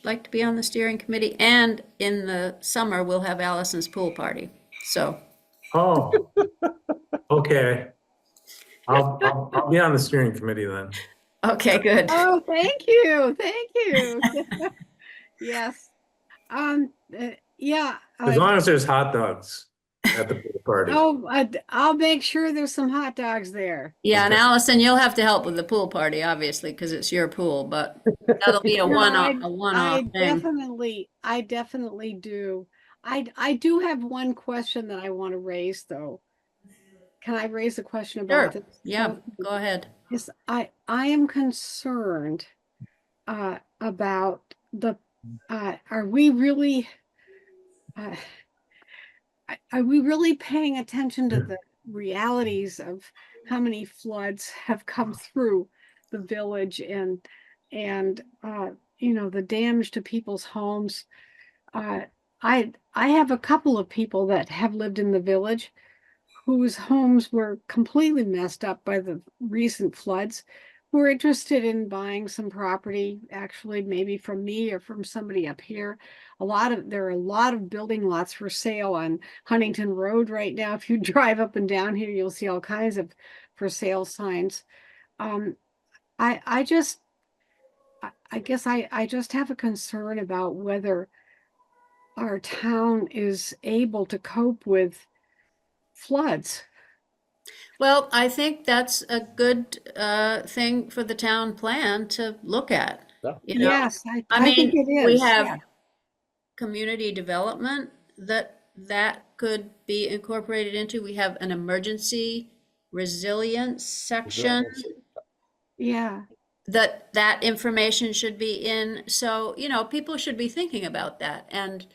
like to be on the steering committee? And in the summer, we'll have Allison's pool party. So. Oh, okay. I'll be on the steering committee then. Okay, good. Oh, thank you. Thank you. Yes. Yeah. As long as there's hot dogs at the pool party. I'll make sure there's some hot dogs there. Yeah, and Allison, you'll have to help with the pool party, obviously, because it's your pool, but that'll be a one-off thing. I definitely do. I do have one question that I want to raise, though. Can I raise a question about Sure. this? Yeah, go ahead. Yes, I am concerned about are we really paying attention to the realities of how many floods have come through the village and the damage to people's homes? I I have a couple of people that have lived in the village whose homes were completely messed up by the recent floods, who are interested in buying some property, actually maybe from me or from somebody up here. There are a lot of building lots for sale on Huntington Road right now. If you drive up and down here, you'll see all kinds of for sale signs. I guess I just have a concern about whether our town is able to cope with floods. Well, I think that's a good thing for the town plan to look at. Yeah. You know, Yes, I I think mean, it we is. have Yeah. community development that could be incorporated into. We have an emergency resilience section Yeah. that information should be in. So, people should be thinking about that. And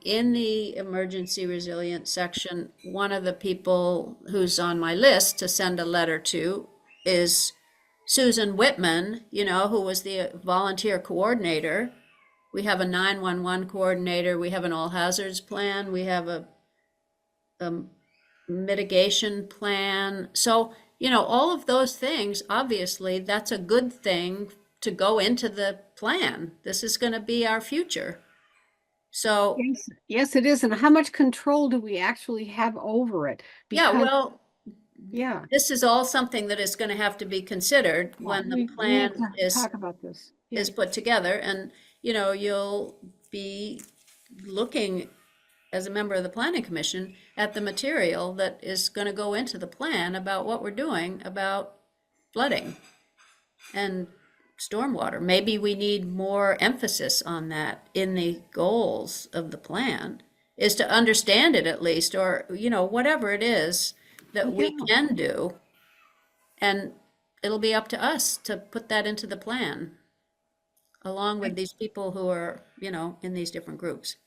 in the emergency resilience section, one of the people who's on my list to send a letter to is Susan Whitman, who was the volunteer coordinator. We have a 911 coordinator. We have an all hazards plan. We have a mitigation plan. So, all of those things, obviously, that's a good thing to go into the plan. This is going to be our future. So, Yes, it is. And how much control do we actually have over it? yeah, Because, well, yeah. this is all something that is going to have to be considered when the We need plan to is talk about this. Yeah. put together. And, you'll be looking as a member of the planning commission at the material that is going to go into the plan about what we're doing about flooding and stormwater. Maybe we need more emphasis on that in the goals of the plan, is to understand it at least, or, whatever it is that we Yeah. can do. And it'll be up to us to put that into the plan, along with these people who are, in these different groups.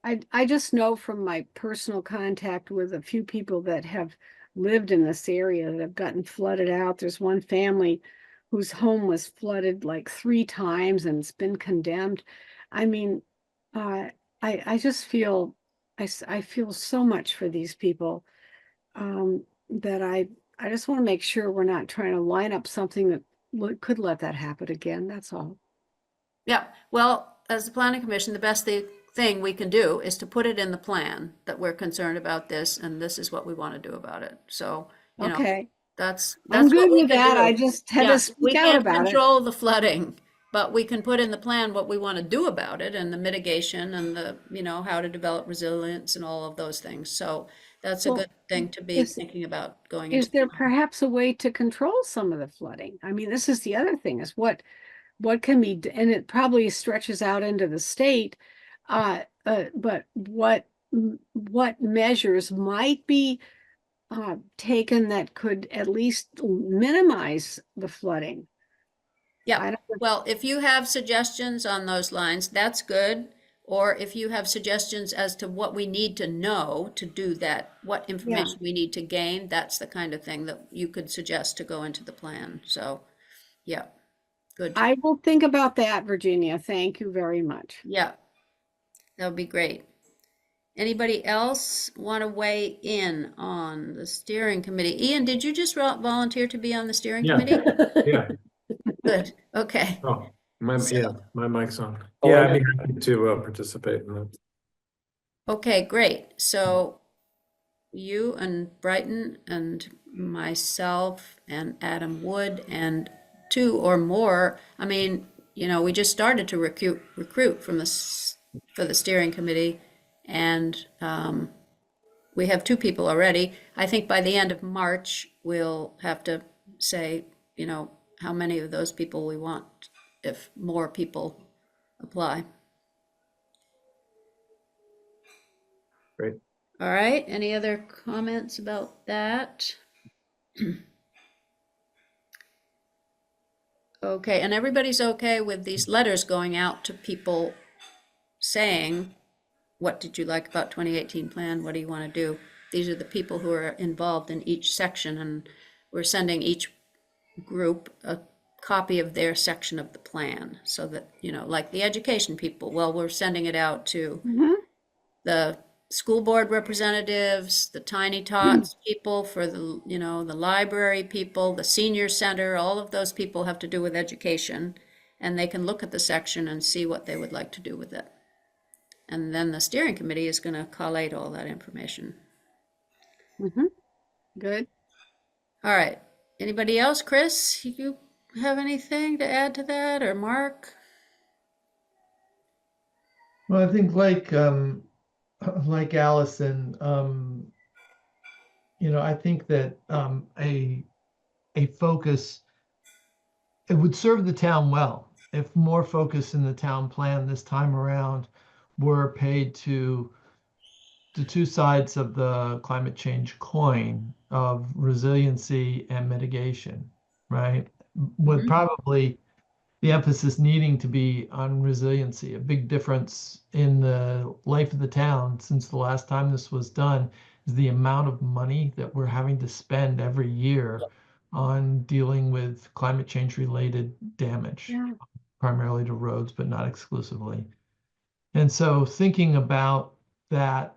I just know from my personal contact with a few people that have lived in this area that have gotten flooded out. There's one family whose home was flooded like 3 times and it's been condemned. I mean, I just feel, I feel so much for these people, that I just want to make sure we're not trying to line up something that could let that happen again. That's all. Yeah, well, as the planning commission, the best thing we can do is to put it in the plan that we're concerned about this, and this is what we want to do about it. So, Okay. that's I'm what good we with can that. do. I just had Yeah, to we speak out can't about it. control the flooding, but we can put in the plan what we want to do about it, and the mitigation, and the, how to develop resilience and all of those things. So that's a Well, good thing to be is- thinking about going into. Is there perhaps a way to control some of the flooding? I mean, this is the other thing, is what can be, and it probably stretches out into the state. But what measures might be taken that could at least minimize the flooding? I Yeah, don't- well, if you have suggestions on those lines, that's good. Or if you have suggestions as to what we need to know to do that, what information we need to gain, that's the kind of thing that you could suggest to go into the plan. So, yeah, good. I will think about that, Virginia. Thank you very much. Yeah, that would be great. Anybody else want to weigh in on the steering committee? Ian, did you just volunteer to be on the steering Yeah. committee? Yeah. Good, okay. Oh, my mic's on. Oh, Yeah, I- I'd be happy to participate in that. Okay, great. So you and Bryton and myself and Adam Wood and 2 or more, I mean, we just started to recruit for the steering committee, and we have 2 people already. I think by the end of March, we'll have to say, how many of those people we want, if more people apply. Great. All right, any other comments about that? Okay, and everybody's okay with these letters going out to people saying, what did you like about 2018 plan? What do you want to do? These are the people who are involved in each section, and we're sending each group a copy of their section of the plan, so that, like the education people, well, we're sending it out to Mhm. the school board representatives, the tiny tots people for the, the library people, the senior center, all of those people have to do with education. And they can look at the section and see what they would like to do with it. And then the steering committee is going to collate all that information. Good. All right. Anybody else? Chris, you have anything to add to that, or Mark? Well, I think like Allison, I think that a focus, it would serve the town well if more focus in the town plan this time around were paid to the two sides of the climate change coin of resiliency and mitigation, right? With probably the emphasis needing to be on resiliency. A big difference in the life of the town since the last time this was done is the amount of money that we're having to spend every year on dealing with climate change related damage, primarily to roads, but not exclusively. And so thinking about that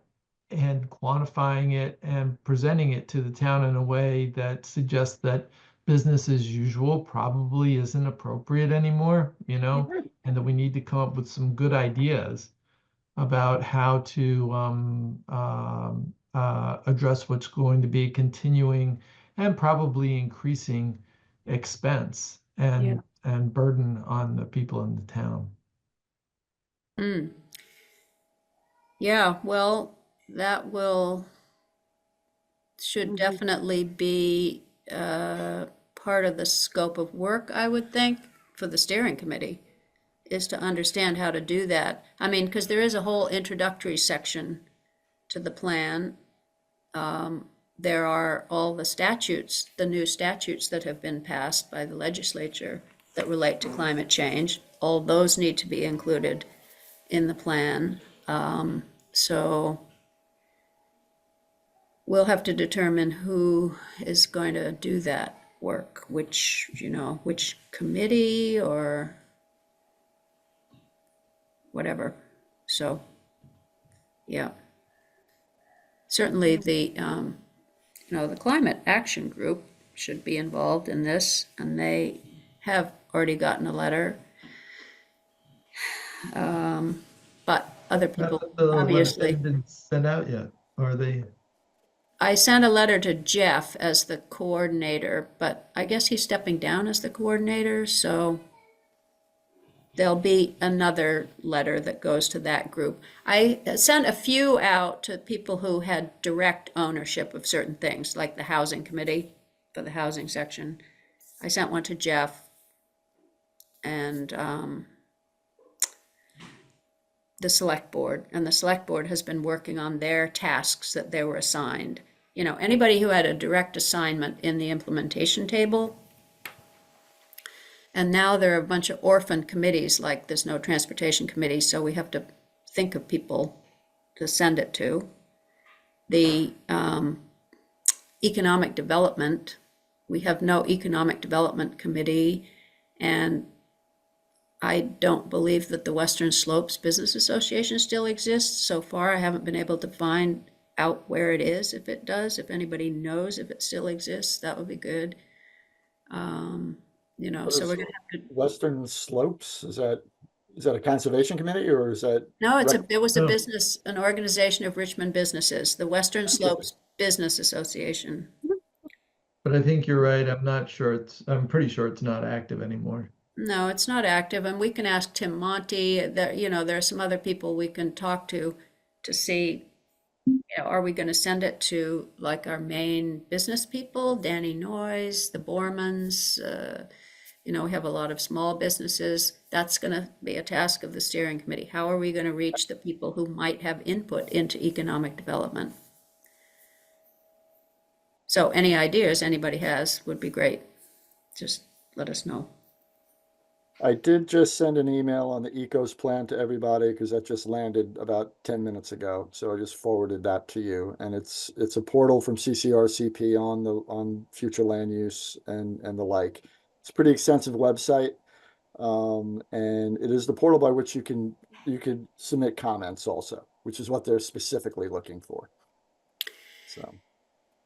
and quantifying it and presenting it to the town in a way that suggests that business as usual probably isn't appropriate anymore, and that we need to come up with some good ideas about how to address what's going to be continuing and probably increasing expense and burden on the people in the town. Yeah, well, that should definitely be part of the scope of work, I would think, for the steering committee, is to understand how to do that. I mean, because there is a whole introductory section to the plan. There are all the statutes, the new statutes that have been passed by the legislature that relate to climate change. All those need to be included in the plan. So we'll have to determine who is going to do that work, which committee or whatever. So, yeah. Certainly the Climate Action Group should be involved in this, and they have already gotten a letter. But other people, obviously. Been sent out yet, or are they? I sent a letter to Jeff as the coordinator, but I guess he's stepping down as the coordinator, so there'll be another letter that goes to that group. I sent a few out to people who had direct ownership of certain things, like the housing committee for the housing section. I sent one to Jeff and the select board, and the select board has been working on their tasks that they were assigned. Anybody who had a direct assignment in the implementation table. And now there are a bunch of orphan committees, like there's no transportation committee, so we have to think of people to send it to. The economic development, we have no economic development committee, and I don't believe that the Western Slopes Business Association still exists. So far, I haven't been able to find out where it is. If it does, if anybody knows if it still exists, that would be good. So we're gonna have to. Western Slopes, is that a conservation committee, or is that? No, it was a business, an organization of Richmond businesses, the Western Slopes Business Association. But I think you're right. I'm pretty sure it's not active anymore. No, it's not active, and we can ask Tim Monty. There are some other people we can talk to see, are we going to send it to like our main business people, Danny Noyes, the Bormans? We have a lot of small businesses. That's going to be a task of the steering committee. How are we going to reach the people who might have input into economic development? So any ideas anybody has would be great. Just let us know. I did just send an email on the ECOS plan to everybody because that just landed about 10 minutes ago. So I just forwarded that to you, and it's a portal from CCRCP on future land use and the like. It's a pretty extensive website, and it is the portal by which you could submit comments also. which is what they're specifically looking for. So,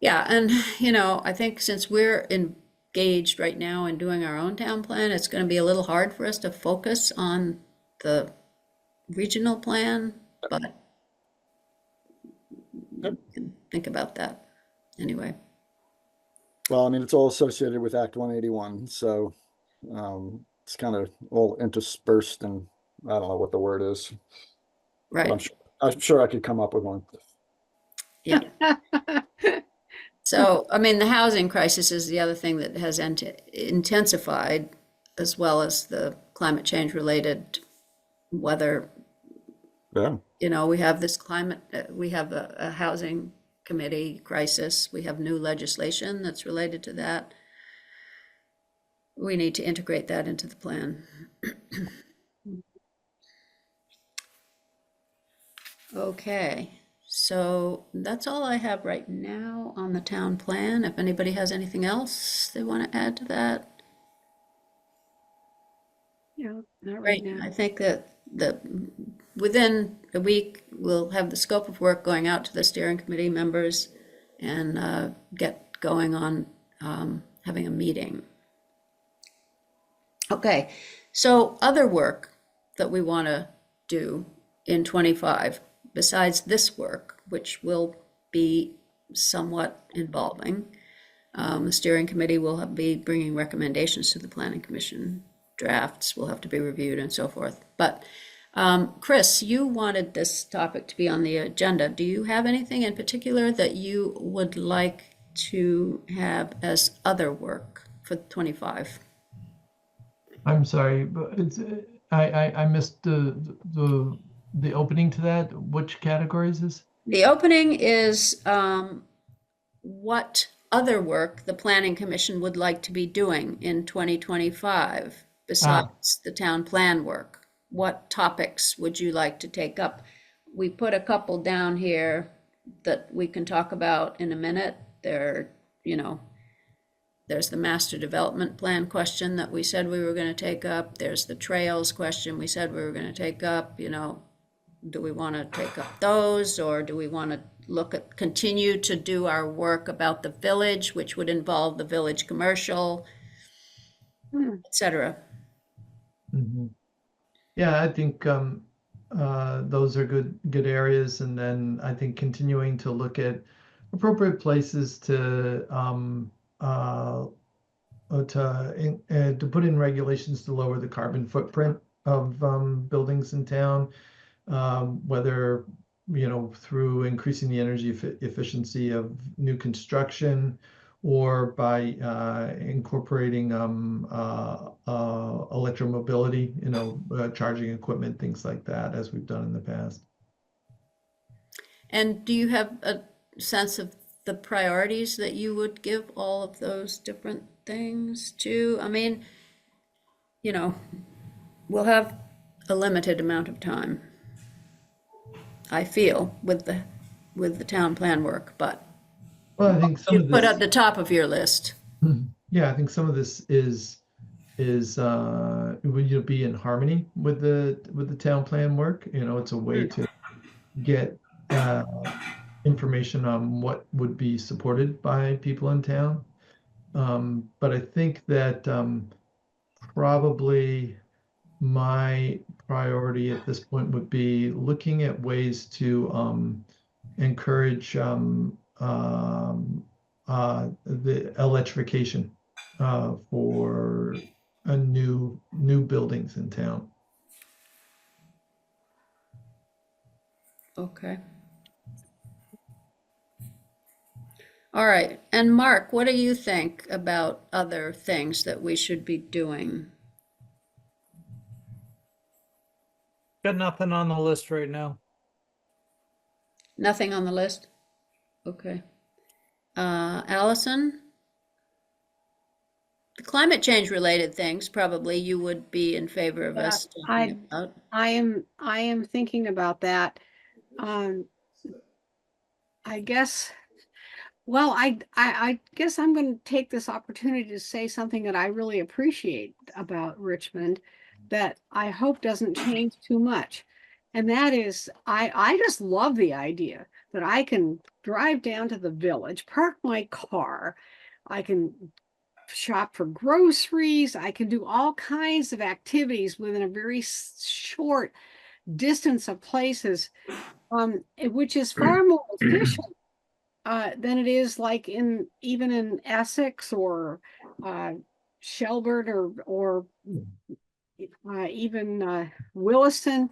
Yeah, and you know, I think since we're engaged right now in doing our own town plan, it's going to be a little hard for us to focus on the regional plan, but Yep. we can think about that anyway. well, I mean, it's all associated with Act 181, so it's kind of all interspersed, and I don't know what the word is, but Right. I'm sure I could come up with one. Yeah. So, I mean, the housing crisis is the other thing that has intensified, as well as the climate change related weather. Yeah. You know, we have this climate, we have a housing committee crisis. We have new legislation that's related to that. We need to integrate that into the plan. Okay, so that's all I have right now on the town plan. If anybody has anything else they want to add to that. Yeah, not Great. right now. I think that within a week, we'll have the scope of work going out to the steering committee members and get going on having a meeting. Okay, so other work that we want to do in 25, besides this work, which will be somewhat involving, the steering committee will be bringing recommendations to the planning commission. Drafts will have to be reviewed and so forth. But Chris, you wanted this topic to be on the agenda. Do you have anything in particular that you would like to have as other work for 25? I'm sorry, but it's, I missed the opening to that. Which category is this? The opening is what other work the planning commission would like to be doing in 2025 besides the town plan work. What topics would you like to take up? We put a couple down here that we can talk about in a minute. There, you know, there's the master development plan question that we said we were going to take up. There's the trails question we said we were going to take up. You know, do we want to take up those, or do we want to continue to do our work about the village, which would involve the village commercial, etc. Mhm. Yeah, I think those are good areas, and then I think continuing to look at appropriate places to put in regulations to lower the carbon footprint of buildings in town, whether through increasing the energy efficiency of new construction, or by incorporating electromobility, charging equipment, things like that, as we've done in the past. And do you have a sense of the priorities that you would give all of those different things to? I mean, we'll have a limited amount of time, I feel, with the town plan work, but well, I think some of you put this, at the top of your list. yeah, I think some of this is would you be in harmony with the town plan work? It's a way to get information on what would be supported by people in town. But I think that probably my priority at this point would be looking at ways to encourage the electrification for new buildings in town. Okay. All right. And Mark, what do you think about other things that we should be doing? Got nothing on the list right now. Nothing on the list? Okay. Allison? The climate change related things, probably you would be in favor of us talking about. I am thinking about that. I guess, well, I guess I'm going to take this opportunity to say something that I really appreciate about Richmond that I hope doesn't change too much. And that is, I just love the idea that I can drive down to the village, park my car, I can shop for groceries, I can do all kinds of activities within a very short distance of places, which is far more efficient than it is like even in Essex or Shelburne or even Williston,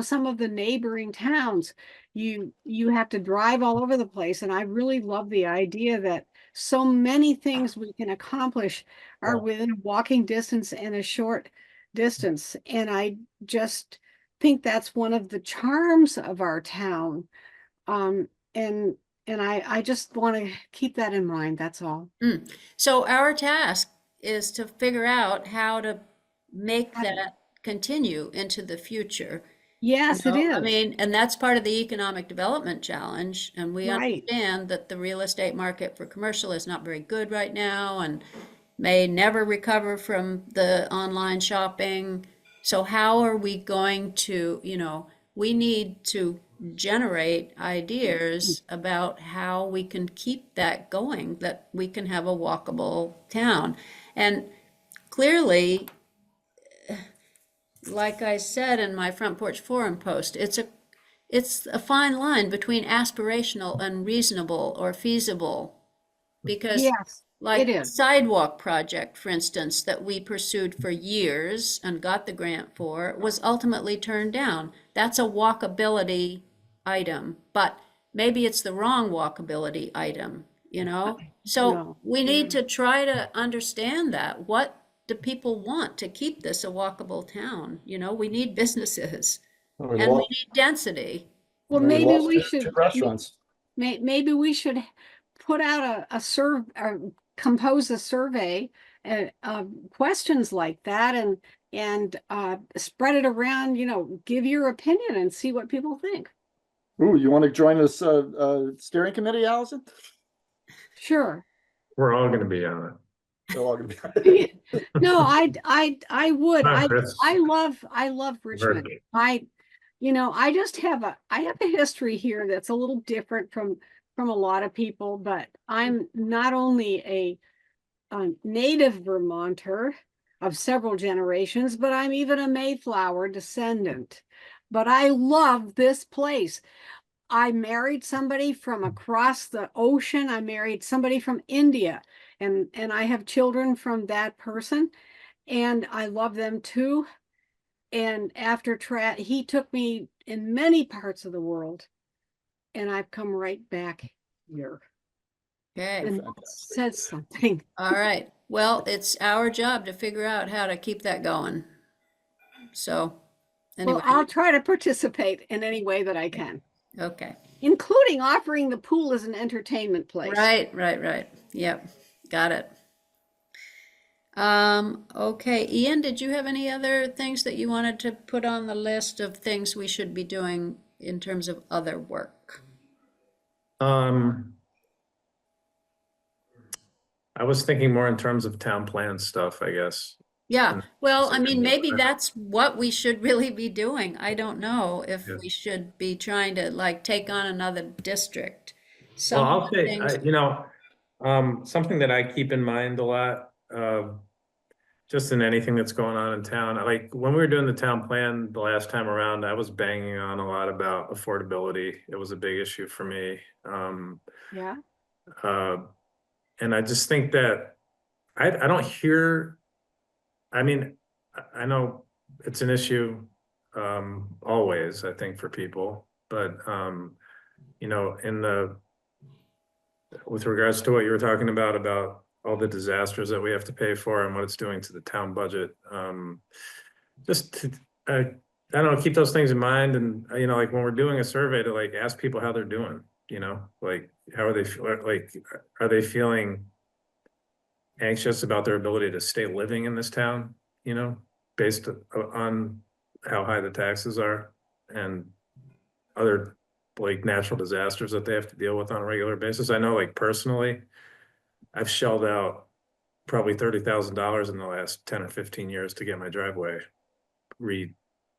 some of the neighboring towns. You have to drive all over the place, and I really love the idea that so many things we can accomplish are within walking distance and a short distance. And I just think that's one of the charms of our town. And I just want to keep that in mind. That's all. So our task is to figure out how to make that continue into the future. Yes, it is. I mean, and that's part of the economic development challenge. And we Right. understand that the real estate market for commercial is not very good right now and may never recover from the online shopping. So how are we going to, we need to generate ideas about how we can keep that going, that we can have a walkable town. And clearly, like I said in my Front Porch Forum post, it's a fine line between aspirational and reasonable or feasible. Because Yes, like it the is. sidewalk project, for instance, that we pursued for years and got the grant for, was ultimately turned down. That's a walkability item, but maybe it's the wrong walkability item, So No. we need to try to understand that. What do people want to keep this a walkable town? We need businesses We and we lost, need density. Well, we maybe lost we two should restaurants. maybe we should put out a survey or compose a survey of questions like that and spread it around, give your opinion and see what people think. Ooh, you want to join this steering committee, Allison? Sure. We're all gonna be on They're all gonna be. No, I would. Come on, Chris. I love Richmond. I just have a history here that's a little different from a lot of people, but I'm not only a native Vermonter of several generations, but I'm even a Mayflower descendant. But I love this place. I married somebody from across the ocean. I married somebody from India, and I have children from that person, and I love them too. And after he took me in many parts of the world, and I've come right back here. Okay. And that says something. All right. Well, it's our job to figure out how to keep that going. So, anyway, Well, I'll try to participate in any way that I can, okay. including offering the pool as an entertainment place. Right. Yep. Got it. Okay. Ian, did you have any other things that you wanted to put on the list of things we should be doing in terms of other work? I was thinking more in terms of town plan stuff, I guess. Yeah, well, I mean, maybe Yeah. that's what we should really be doing. I don't know if Yeah. we should be trying to like take on another district. Well, Some I'll of the say, things, something that I keep in mind a lot, just in anything that's going on in town, like when we were doing the town plan the last time around, I was banging on a lot about affordability. It was a big issue for me. Yeah. And I just think that I don't hear, I mean, I know it's an issue always, I think, for people, but with regards to what you were talking about all the disasters that we have to pay for and what it's doing to the town budget, I don't know, keep those things in mind. And like when we're doing a survey, to like ask people how they're doing, like how are they like, are they feeling anxious about their ability to stay living in this town, based on how high the taxes are and other like natural disasters that they have to deal with on a regular basis. I know, like personally, I've shelled out probably $30,000 in the last 10 or 15 years to get my driveway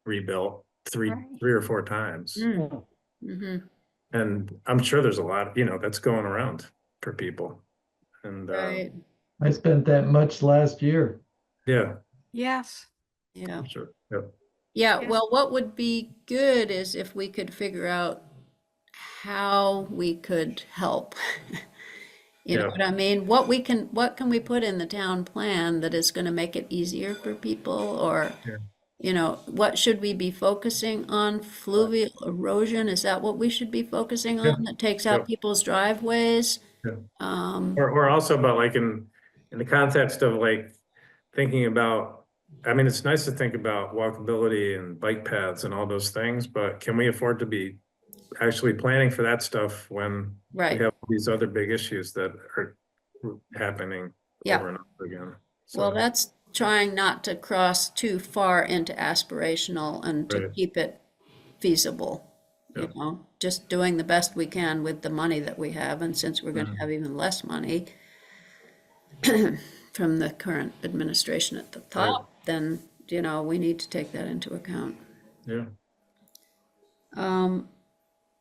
rebuilt. three Right. or four times. Mm-hmm. And I'm sure there's a lot, that's going around for people. And, Right, I spent that much last year. yeah, Yes. yeah. I'm sure. Yep. Yeah, Yeah. well, what would be good is if we could figure out how we could help. You know Yeah. what I mean? What can we put in the town plan that is gonna make it easier for people? Or, Yeah. what should we be focusing on? Fluvial erosion, is that what we should be focusing Yeah. on, that takes out Yep. people's driveways? Yeah. Um, Or also about like in the context of like thinking about, I mean, it's nice to think about walkability and bike paths and all those things, but can we afford to be actually planning for that stuff when we right, have these other big issues that are happening Yeah. over and over again? well, So, that's trying not to cross too far into aspirational and to Right. keep it feasible. Yeah. Just doing the best we can with the money that we have, and since we're gonna have even less money from the current administration at the top, then, we need to take that into account. yeah.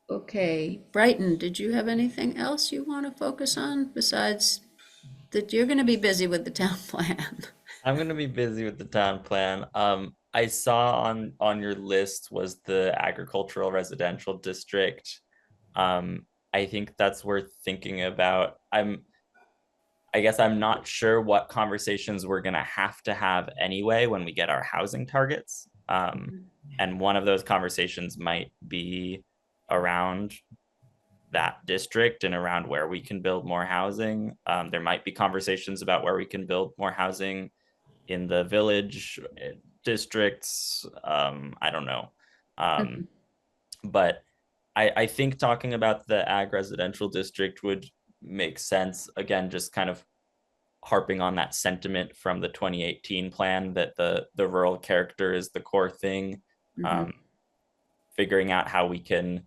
Okay, Bryton, did you have anything else you want to focus on besides that you're gonna be busy with the town plan? I'm gonna be busy with the town plan. I saw on your list was the agricultural residential district. I think that's worth thinking about. I guess I'm not sure what conversations we're gonna have to have anyway when we get our housing targets. And one of those conversations might be around that district and around where we can build more housing. There might be conversations about where we can build more housing in the village districts. I don't know. But I think talking about the ag residential district would make sense. Again, just kind of harping on that sentiment from the 2018 plan that the rural character is the core thing. Figuring out how we can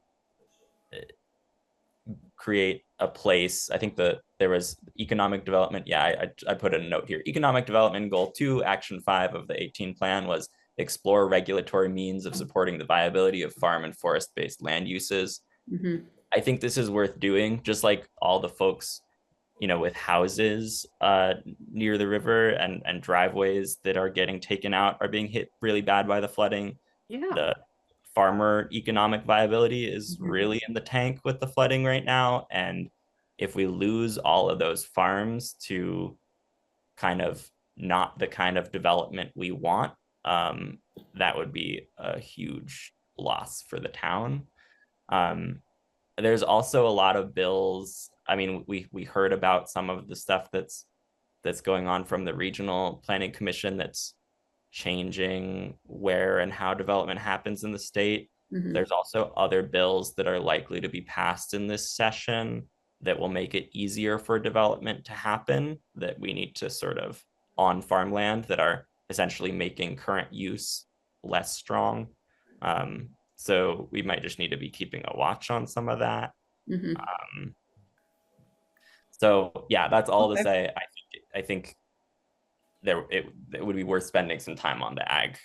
create a place. I think there was economic development. Yeah, I put a note here. Economic development goal 2, action 5 of the 18 plan was explore regulatory means of supporting the viability of farm and forest-based land uses. I think this is worth doing, just like all the folks, with houses near the river and driveways that are getting taken out are being hit really bad by the flooding. Yeah. The farmer economic viability is really in the tank with the flooding right now. And if we lose all of those farms to kind of not the kind of development we want, that would be a huge loss for the town. There's also a lot of bills. I mean, we heard about some of the stuff that's going on from the Regional Planning Commission that's changing where and how development happens in the state. There's also other bills that are likely to be passed in this session that will make it easier for development to happen, that we need to sort of on farmland that are essentially making current use less strong. So we might just need to be keeping a watch on some of that. So yeah, that's all to say. I think it would be worth spending some time on the ag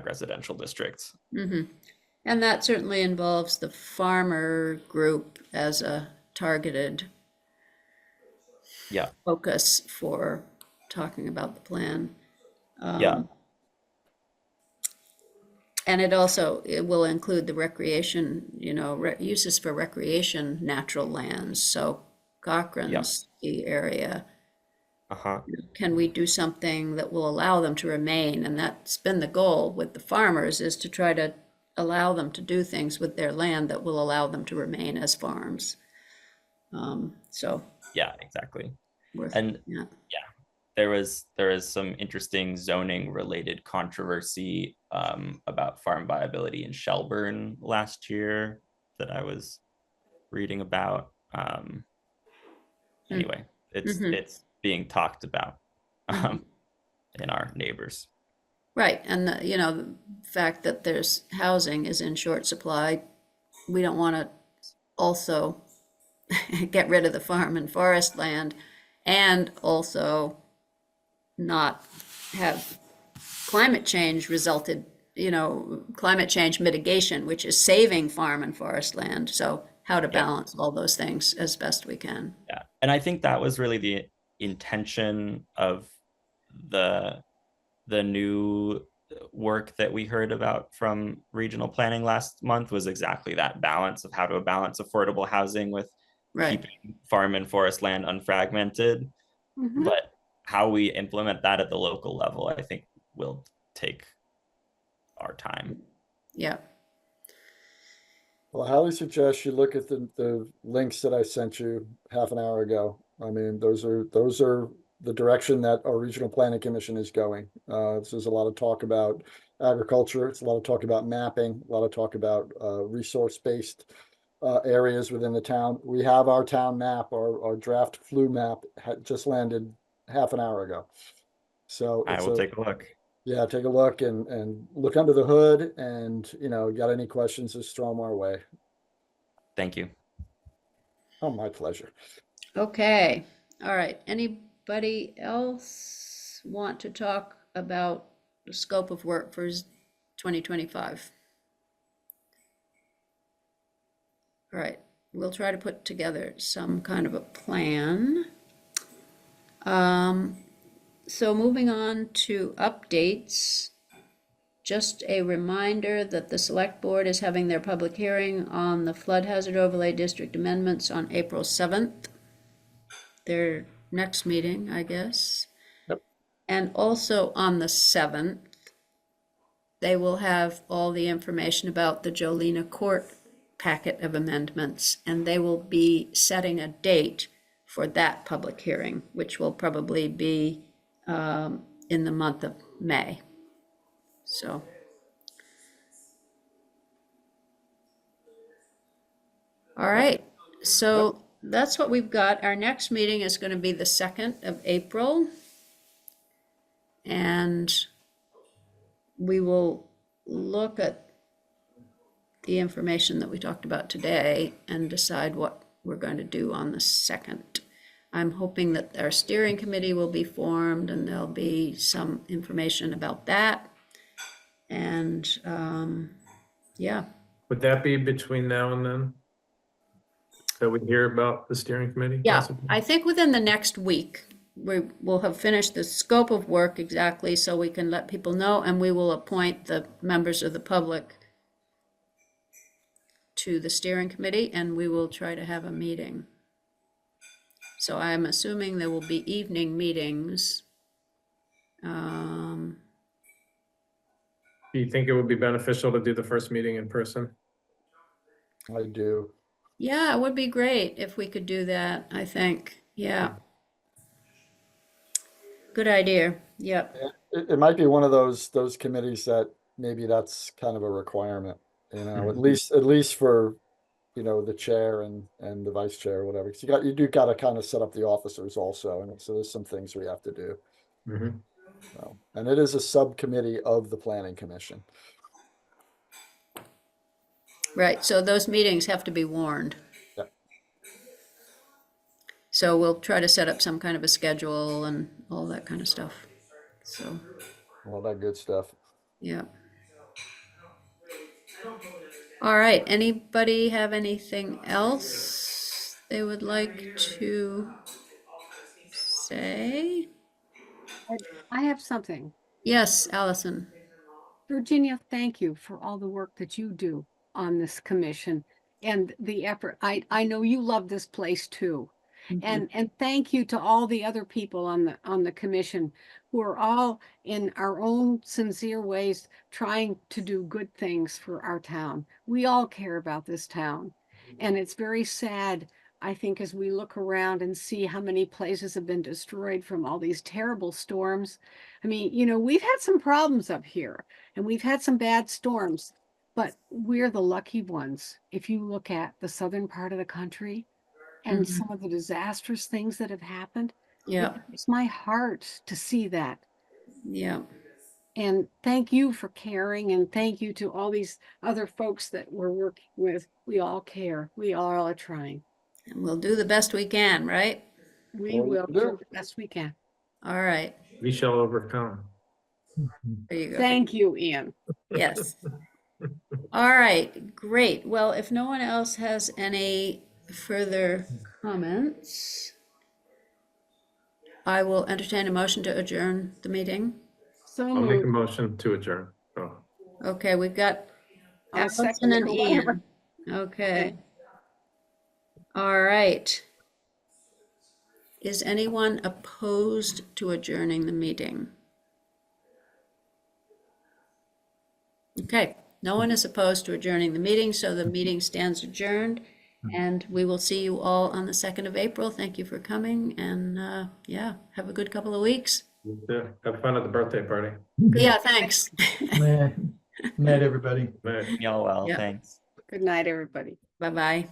residential districts. And that certainly involves the farmer group as a targeted focus for talking about the plan. And it will include the recreation, uses for recreation, natural lands. So Cochran's the area. Can we do something that will allow them to remain? And that's been the goal with the farmers, is to try to allow them to do things with their land that will allow them to remain as farms. So yeah, exactly. And there is some interesting zoning related controversy about farm viability in Shelburne last year that I was reading about. Anyway, it's being talked about in our neighbors. Right, and the fact that there's housing is in short supply. We don't want to also get rid of the farm and forest land and also not have climate change resulted climate change mitigation, which is saving farm and forest land. So how to balance all those things as best we can. Yeah. And I think that was really the intention of the new work that we heard about from regional planning last month, was exactly that balance of how to balance affordable housing with keeping farm and forest land unfragmented. Mhm. But how we implement that at the local level, I think, will take our time. Yeah. Well, I highly suggest you look at the links that I sent you half an hour ago. I mean, those are the direction that our regional planning commission is going. There's a lot of talk about agriculture. It's a lot of talk about mapping, a lot of talk about resource-based areas within the town. We have our town map, our draft flu map had just landed half an hour ago. So I will take a look. yeah, take a look and look under the hood, and got any questions, just throw them our way. Thank you. Oh, my pleasure. Okay. All right. Anybody else want to talk about the scope of work for 2025? All right. We'll try to put together some kind of a plan. So moving on to updates, just a reminder that the Select Board is having their public hearing on the Flood Hazard Overlay District amendments on April 7th. Their next meeting, I guess. Yep. And also on the 7th, they will have all the information about the Jolena Court packet of amendments, and they will be setting a date for that public hearing, which will probably be in the month of May. So. All right, so that's what we've got. Our next meeting is going to be the 2nd of April. And we will look at the information that we talked about today and decide what we're going to do on the 2nd. I'm hoping that our steering committee will be formed and there'll be some information about that. And yeah. Would that be between now and then? That we hear about the steering committee? Yeah, possibly? I think within the next week, we will have finished the scope of work exactly so we can let people know, and we will appoint the members of the public to the steering committee, and we will try to have a meeting. So I'm assuming there will be evening meetings. Do you think it would be beneficial to do the first meeting in person? I do. Yeah, it would be great if we could do that, I think. Yeah. Good idea. Yep. It might be one of those committees that maybe that's kind of a requirement, at least for, the chair and the vice chair or whatever. 'Cause you do got to kind of set up the officers also. And so there's some things we have to do. Mhm. So, and it is a subcommittee of the planning commission. Right, so those meetings have to be warned. Yep. So we'll try to set up some kind of a schedule and all that kind of stuff. So, All that good stuff. yeah. All right, anybody have anything else they would like to say? I have something. Yes, Allison. Virginia, thank you for all the work that you do on this commission and the effort. I know you love this place too. And thank you to all the other people on the commission who are all in our own sincere ways trying to do good things for our town. We all care about this town. And it's very sad, I think, as we look around and see how many places have been destroyed from all these terrible storms. I mean, we've had some problems up here and we've had some bad storms, but we're the lucky ones. If you look at the southern part of the country and some of the disastrous things that have happened, Yeah, it's my heart to see that. yeah. And thank you for caring, and thank you to all these other folks that we're working with. We all care. We all are trying. And we'll do the best we can, right? We Well, will you do. do the best we can. All right. We shall overcome. There you go. Thank you, Ian. Yes. All right, great. Well, if no one else has any further comments, I will entertain a motion to adjourn the meeting. So I'll make a moved. motion to adjourn. Oh, Okay, we've got I'll Allison second it and or whatever. Ian. Okay. All right. Is anyone opposed to adjourning the meeting? Okay, no one is opposed to adjourning the meeting, so the meeting stands adjourned. And we will see you all on the 2nd of April. Thank you for coming, and yeah, have a good couple of weeks. yeah, have fun at the birthday party. Yeah, thanks. Man, night, everybody. Night. Y'all well, Yeah. thanks. Good night, everybody. Bye-bye.